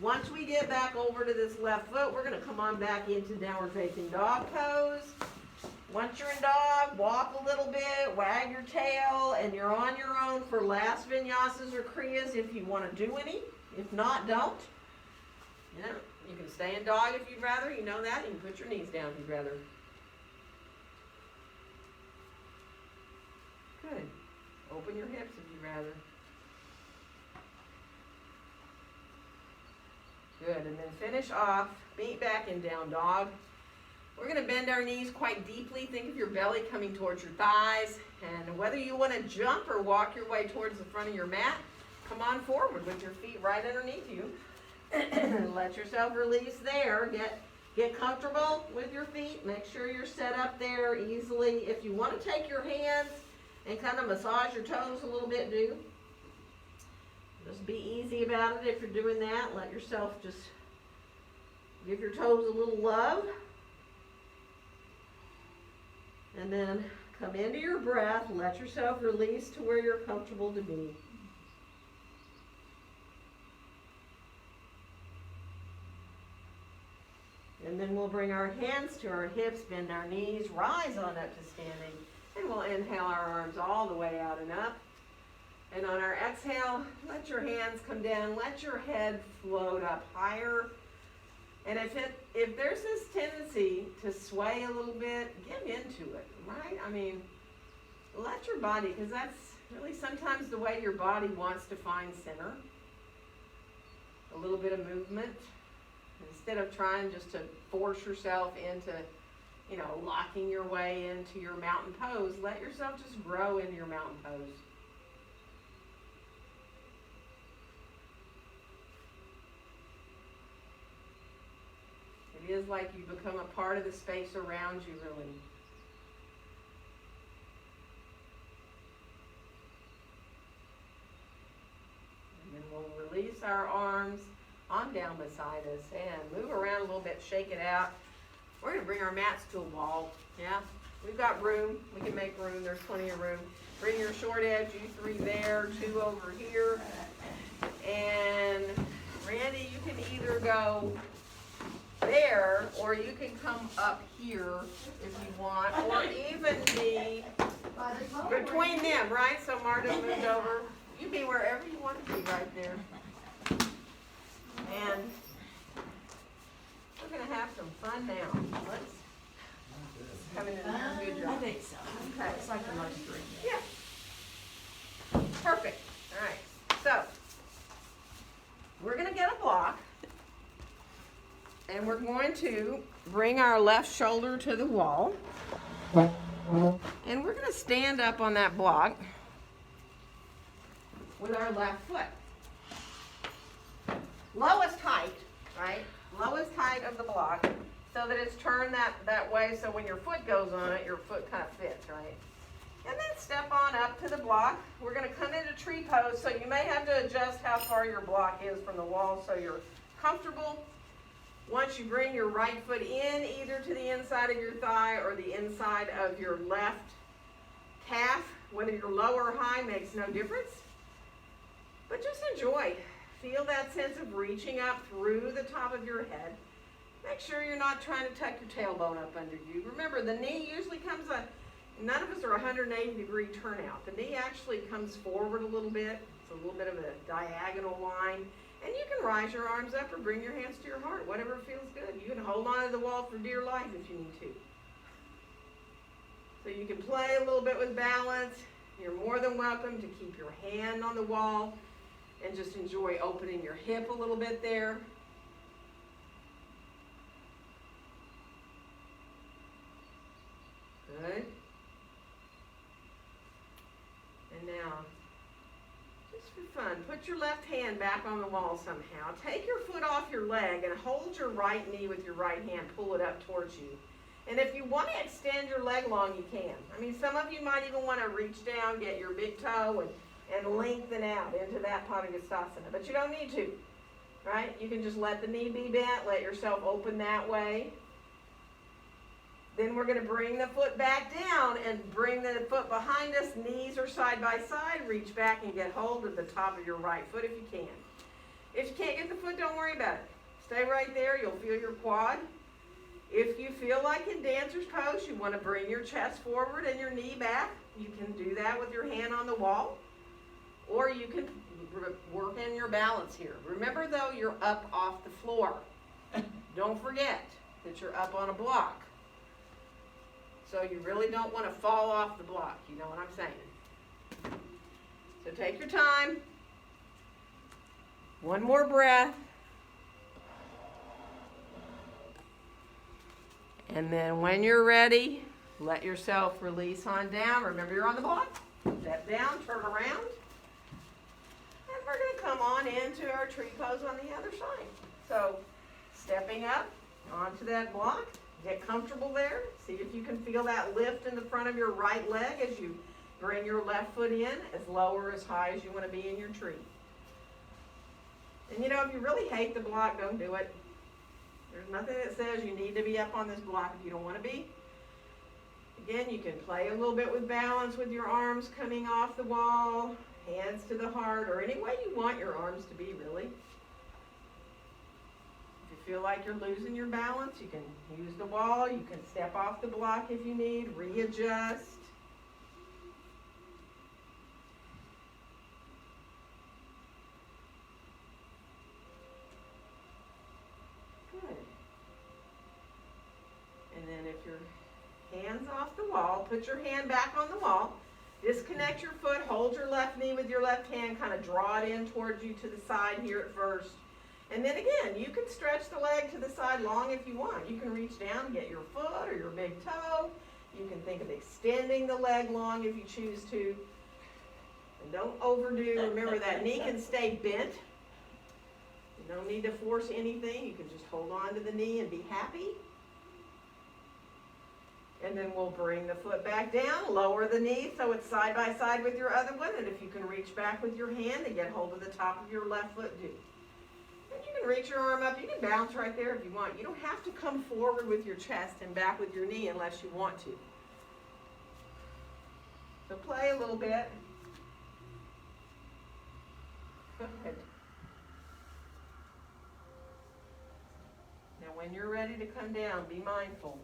Once we get back over to this left foot, we're going to come on back into downward facing dog pose. Once you're in dog, walk a little bit, wag your tail, and you're on your own for last vinyasas or kriyas if you want to do any. If not, don't. You know, you can stay in dog if you'd rather. You know that. You can put your knees down if you'd rather. Good. Open your hips if you'd rather. Good, and then finish off, feet back in down dog. We're going to bend our knees quite deeply. Think of your belly coming towards your thighs. And whether you want to jump or walk your way towards the front of your mat, come on forward with your feet right underneath you. Let yourself release there. Get comfortable with your feet. Make sure you're set up there easily. If you want to take your hands and kind of massage your toes a little bit, do. Just be easy about it if you're doing that. Let yourself just give your toes a little love. And then come into your breath. Let yourself release to where you're comfortable to be. And then we'll bring our hands to our hips, bend our knees, rise on up to standing. And we'll inhale our arms all the way out and up. And on our exhale, let your hands come down. Let your head float up higher. And if there's this tendency to sway a little bit, give into it, right? I mean, let your body, because that's really sometimes the way your body wants to find center. A little bit of movement. Instead of trying just to force yourself into, you know, locking your way into your mountain pose, let yourself just grow into your mountain pose. It is like you become a part of the space around you, really. And then we'll release our arms on down beside us and move around a little bit, shake it out. We're going to bring our mats to a wall. Yeah, we've got room. We can make room. There's plenty of room. Bring your short edge, you three there, two over here. And Randy, you can either go there, or you can come up here if you want, or even be between them, right? So Marta moved over. You be wherever you want to be right there. And we're going to have some fun now. Let's come in and do a good job. I think so. Okay. It's like a lunch break. Yeah. Perfect. All right. So we're going to get a block. And we're going to bring our left shoulder to the wall. And we're going to stand up on that block with our left foot. Lowest height, right? Lowest height of the block, so that it's turned that way, so when your foot goes on it, your foot kind of fits, right? And then step on up to the block. We're going to come into tree pose, so you may have to adjust how far your block is from the wall so you're comfortable. Once you bring your right foot in, either to the inside of your thigh or the inside of your left calf, whether you're low or high makes no difference. But just enjoy. Feel that sense of reaching up through the top of your head. Make sure you're not trying to tuck your tailbone up under you. Remember, the knee usually comes None of us are 180-degree turnout. The knee actually comes forward a little bit. It's a little bit of a diagonal line. And you can rise your arms up or bring your hands to your heart, whatever feels good. You can hold on to the wall for dear life if you need to. So you can play a little bit with balance. You're more than welcome to keep your hand on the wall and just enjoy opening your hip a little bit there. Good. And now, just for fun, put your left hand back on the wall somehow. Take your foot off your leg and hold your right knee with your right hand. Pull it up towards you. And if you want to extend your leg long, you can. I mean, some of you might even want to reach down, get your big toe, and lengthen out into that Uttanasana. But you don't need to, right? You can just let the knee be bent, let yourself open that way. Then we're going to bring the foot back down and bring the foot behind us. Knees are side by side. Reach back and get hold of the top of your right foot if you can. If you can't get the foot, don't worry about it. Stay right there. You'll feel your quad. If you feel like in dancer's pose, you want to bring your chest forward and your knee back, you can do that with your hand on the wall. Or you can work in your balance here. Remember, though, you're up off the floor. Don't forget that you're up on a block. So you really don't want to fall off the block. You know what I'm saying? So take your time. One more breath. And then when you're ready, let yourself release on down. Remember, you're on the block. Step down, turn around. And we're going to come on into our tree pose on the other side. So stepping up onto that block. Get comfortable there. See if you can feel that lift in the front of your right leg as you bring your left foot in, as low or as high as you want to be in your tree. And you know, if you really hate the block, don't do it. There's nothing that says you need to be up on this block if you don't want to be. Again, you can play a little bit with balance with your arms coming off the wall, hands to the heart, or any way you want your arms to be, really. If you feel like you're losing your balance, you can use the wall. You can step off the block if you need, readjust. Good. And then if your hand's off the wall, put your hand back on the wall. Disconnect your foot, hold your left knee with your left hand, kind of draw it in towards you to the side here at first. And then again, you can stretch the leg to the side long if you want. You can reach down and get your foot or your big toe. You can think of extending the leg long if you choose to. And don't overdo. Remember, that knee can stay bent. You don't need to force anything. You can just hold on to the knee and be happy. And then we'll bring the foot back down, lower the knee so it's side by side with your other one. And if you can reach back with your hand and get hold of the top of your left foot, do. And you can reach your arm up. You can bounce right there if you want. You don't have to come forward with your chest and back with your knee unless you want to. So play a little bit. Good. Now when you're ready to come down, be mindful.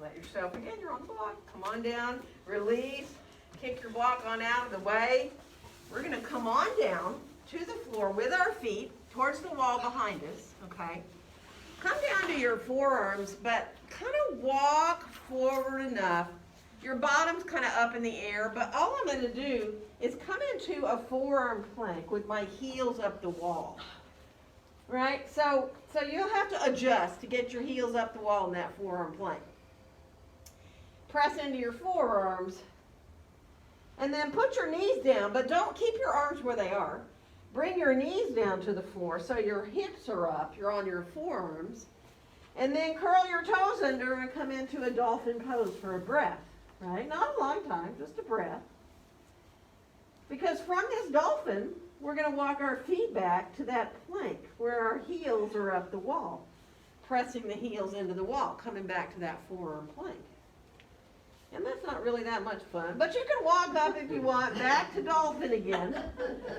Let yourself, again, you're on the block. Come on down, release, kick your block on out of the way. We're going to come on down to the floor with our feet towards the wall behind us, okay? Come down to your forearms, but kind of walk forward enough. Your bottom's kind of up in the air, but all I'm going to do is come into a forearm plank with my heels up the wall, right? So you'll have to adjust to get your heels up the wall in that forearm plank. Press into your forearms, and then put your knees down, but don't keep your arms where they are. Bring your knees down to the floor so your hips are up, you're on your forearms, and then curl your toes under and come into a dolphin pose for a breath, right? Not a long time, just a breath. Because from this dolphin, we're going to walk our feet back to that plank where our heels are up the wall, pressing the heels into the wall, coming back to that forearm plank. And that's not really that much fun. But you can walk up if you want, back to dolphin again,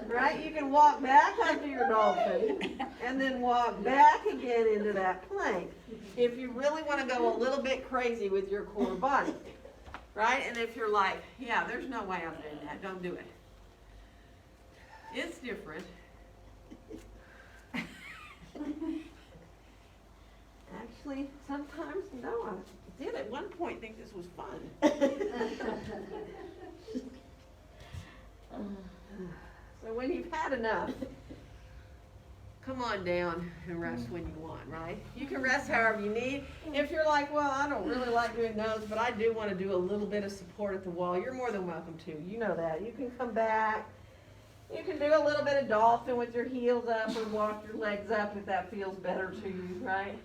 right? You can walk back up to your dolphin and then walk back again into that plank if you really want to go a little bit crazy with your core body. right? And if you're like, yeah, there's no way I'm doing that, don't do it. It's different. Actually, sometimes, no, I did at one point think this was fun. So when you've had enough, come on down and rest when you want, right? You can rest however you need. If you're like, well, I don't really like doing those, but I do want to do a little bit of support at the wall, you're more than welcome to. You know that. You can come back. You can do a little bit of dolphin with your heels up or walk your legs up if that feels better to you, right?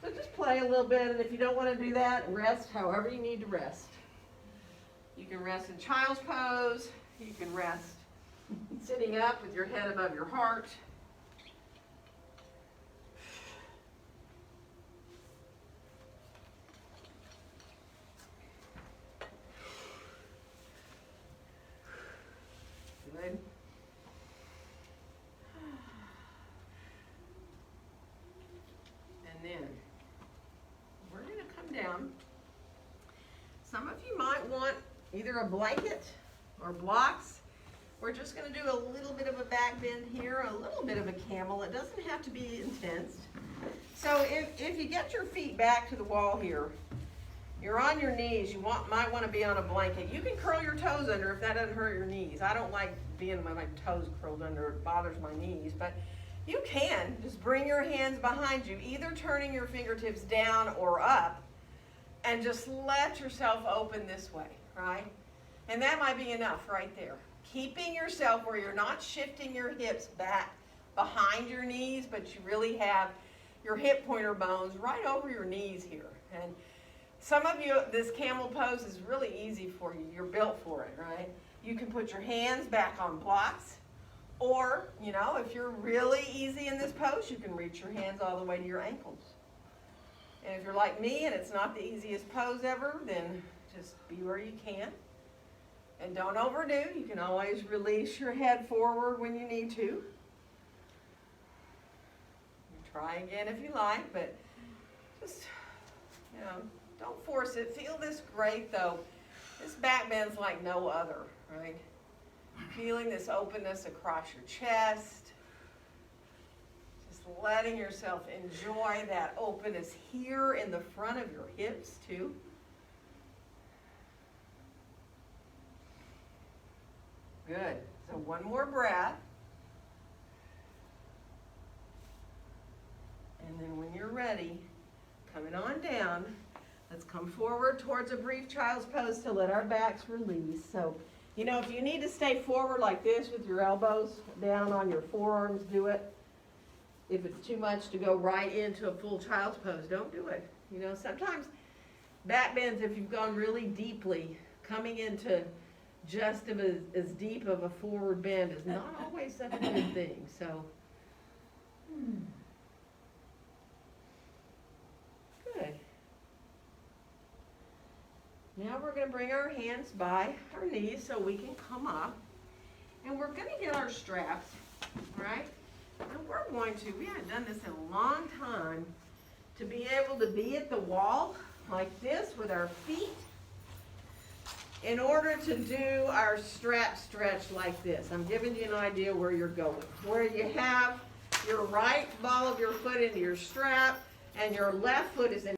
So just play a little bit, and if you don't want to do that, rest however you need to rest. You can rest in child's pose. You can rest sitting up with your head above your heart. Good. And then we're going to come down. Some of you might want either a blanket or blocks. We're just going to do a little bit of a back bend here, a little bit of a camel. It doesn't have to be intense. So if you get your feet back to the wall here, you're on your knees, you might want to be on a blanket. You can curl your toes under if that doesn't hurt your knees. I don't like being my toes curled under, it bothers my knees, but you can just bring your hands behind you, either turning your fingertips down or up, and just let yourself open this way, right? And that might be enough right there. Keeping yourself where you're not shifting your hips back behind your knees, but you really have your hip pointer bones right over your knees here. And some of you, this camel pose is really easy for you. You're built for it, right? You can put your hands back on blocks, or, you know, if you're really easy in this pose, you can reach your hands all the way to your ankles. And if you're like me and it's not the easiest pose ever, then just be where you can. And don't overdo. You can always release your head forward when you need to. Try again if you like, but just, you know, don't force it. Feel this great though. This back bend's like no other, right? Feeling this openness across your chest. Just letting yourself enjoy that openness here in the front of your hips too. Good. So one more breath. And then when you're ready, coming on down, let's come forward towards a brief child's pose to let our backs release. So, you know, if you need to stay forward like this with your elbows down on your forearms, do it. If it's too much to go right into a full child's pose, don't do it. You know, sometimes back bends, if you've gone really deeply, coming into just as deep of a forward bend is not always such a good thing. So, good. Now we're going to bring our hands by our knees so we can come up. And we're going to get our straps, right? And we're going to, we haven't done this in a long time, to be able to be at the wall like this with our feet in order to do our strap stretch like this. I'm giving you an idea where you're going. Where you have your right ball of your foot into your strap and your left foot is in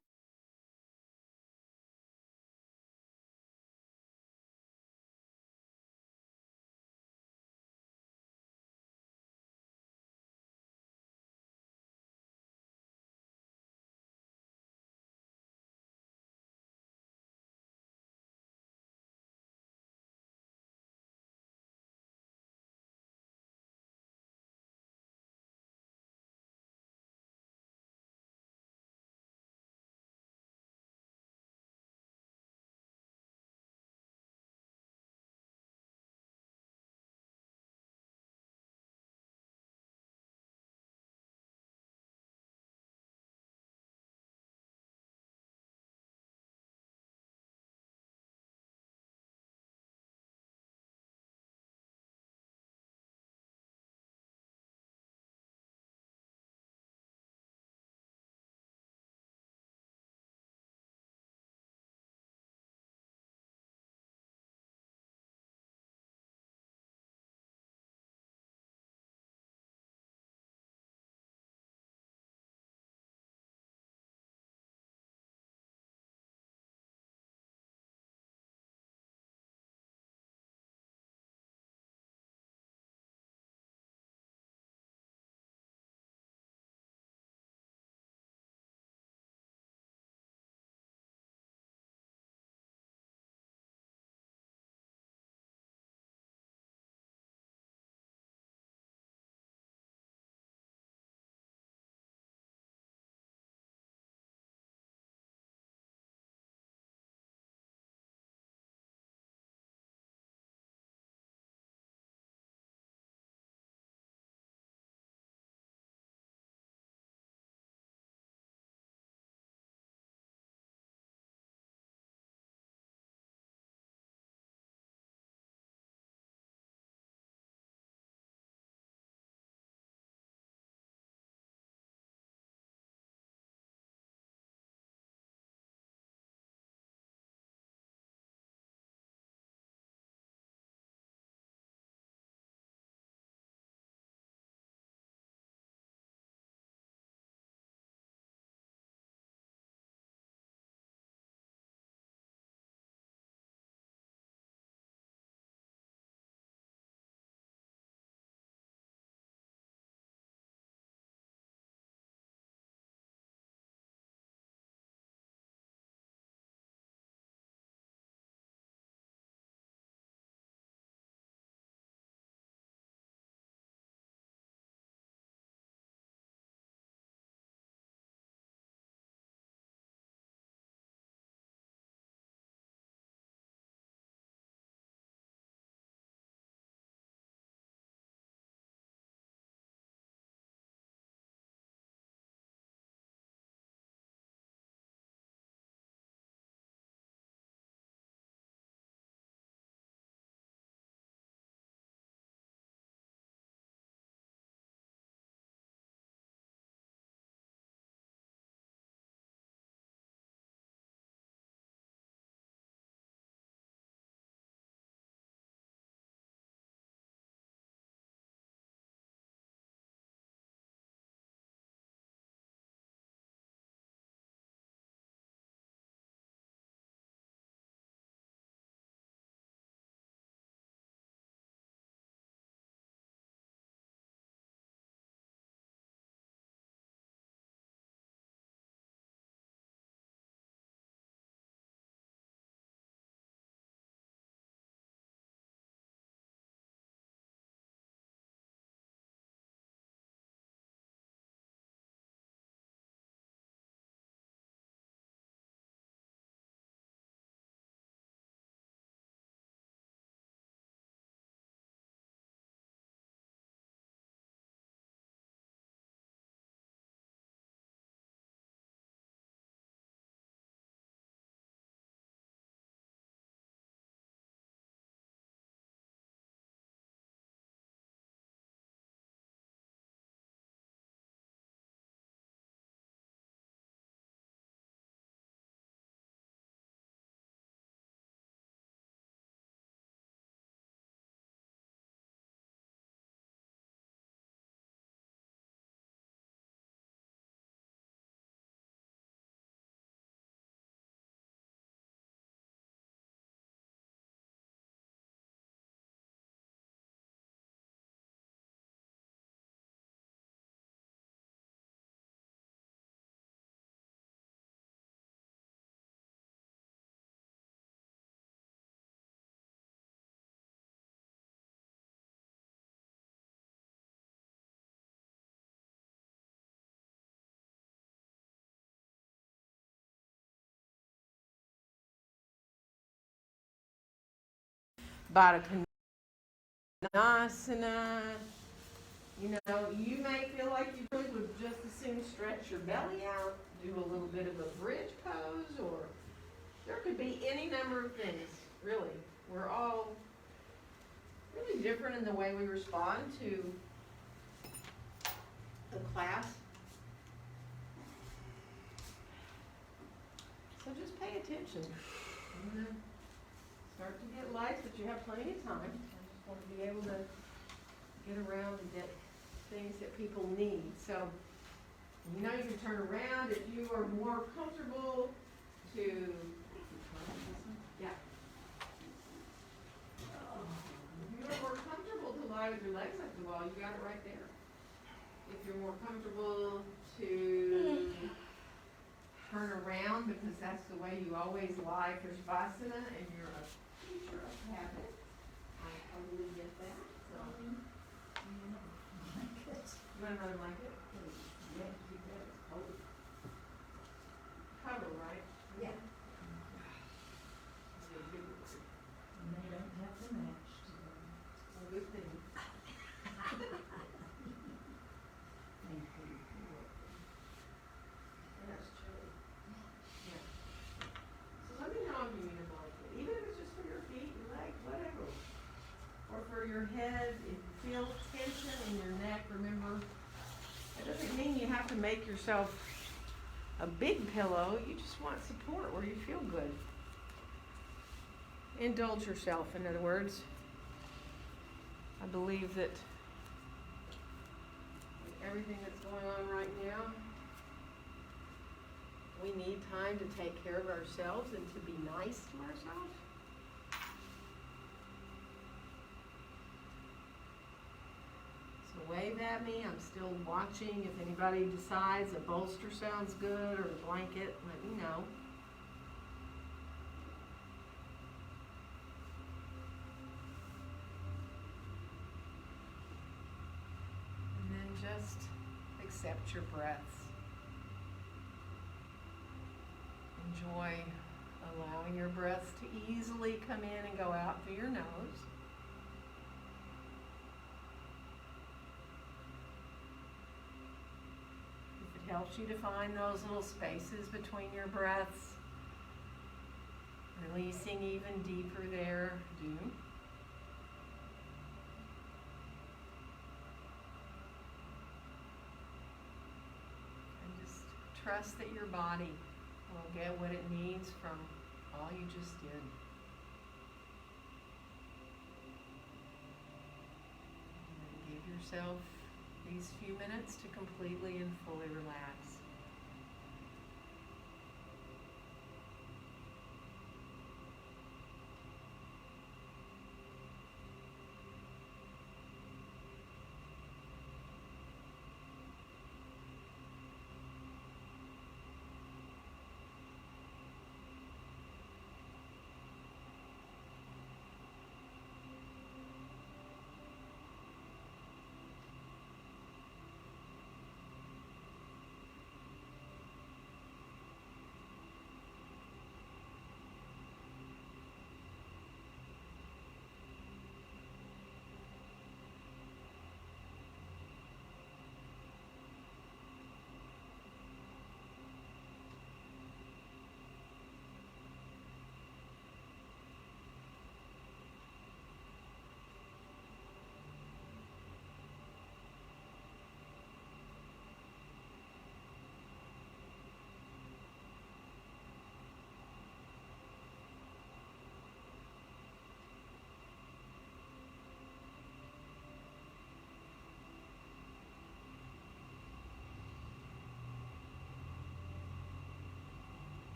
Baddha Konasana. You know, you may feel like you really would just as soon stretch your belly out, do a little bit of a bridge pose, or there could be any number of things, really. We're all really different in the way we respond to the class. So just pay attention. I'm going to start to get light, but you have plenty of time. I just want to be able to get around and get things that people need. So, you know, you can turn around if you are more comfortable to, yeah. If you are more comfortable to lie with your legs up the wall, you got it right there. If you're more comfortable to turn around, because that's the way you always lie for Shavasana, and you're a creature of habit, I totally get that. So, you want another blanket? Yeah, you bet. It's cold. Cover, right? Yeah. That's a good word. And they don't have to match today. Well, good thing. Thank you. That's chilly. Yeah. So let me know if you need a blanket, even if it's just for your feet, your legs, whatever. Or for your head, if you feel tension in your neck, remember, it doesn't mean you have to make yourself a big pillow. You just want support where you feel good. Indulge yourself, in other words. I believe that with everything that's going on right now, we need time to take care of ourselves and to be nice to ourselves. So wave at me. I'm still watching. If anybody decides a bolster sounds good or a blanket, let me know. And then just accept your breaths. Enjoy allowing your breaths to easily come in and go out through your nose. If it helps you to find those little spaces between your breaths, releasing even deeper there, do. And just trust that your body will get what it needs from all you just did. And give yourself these few minutes to completely and fully relax.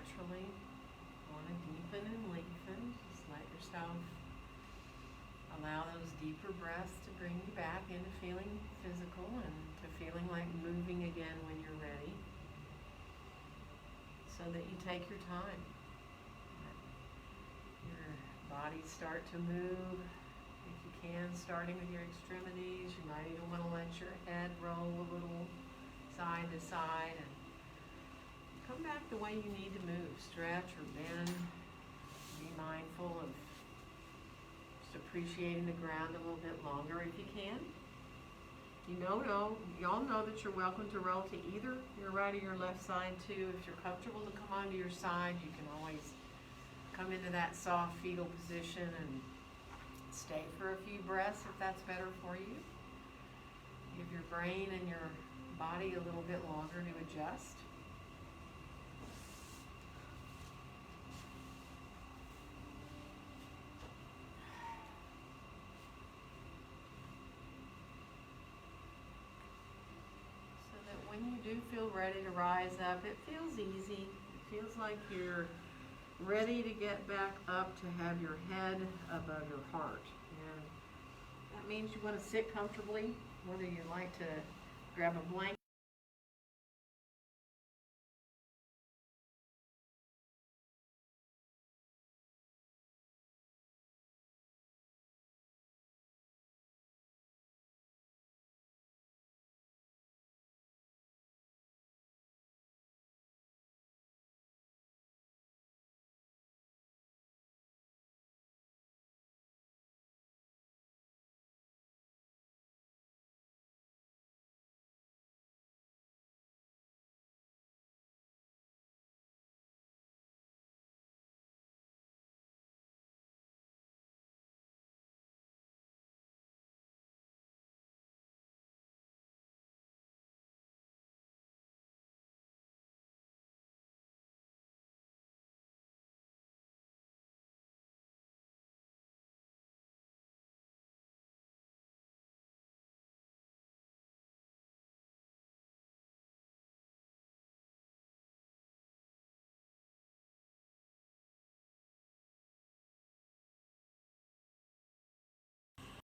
naturally want to deepen and lengthen. Just let yourself allow those deeper breaths to bring you back into feeling physical and to feeling like moving again when you're ready, so that you take your time. Let your body start to move, if you can, starting with your extremities. You might even want to let your head roll a little side to side and come back the way you need to move. Stretch or bend. Be mindful of appreciating the ground a little bit longer if you can. Y'all know that you're welcome to roll to either your right or your left side too. If you're comfortable to come onto your side, you can always come into that soft fetal position and stay for a few breaths if that's better for you. Give your brain and your body a little bit longer to adjust. When you do feel ready to rise up, it feels easy. It feels like you're ready to get back up to have your head above your heart. And that means you want to sit comfortably, whether you like to grab a blanket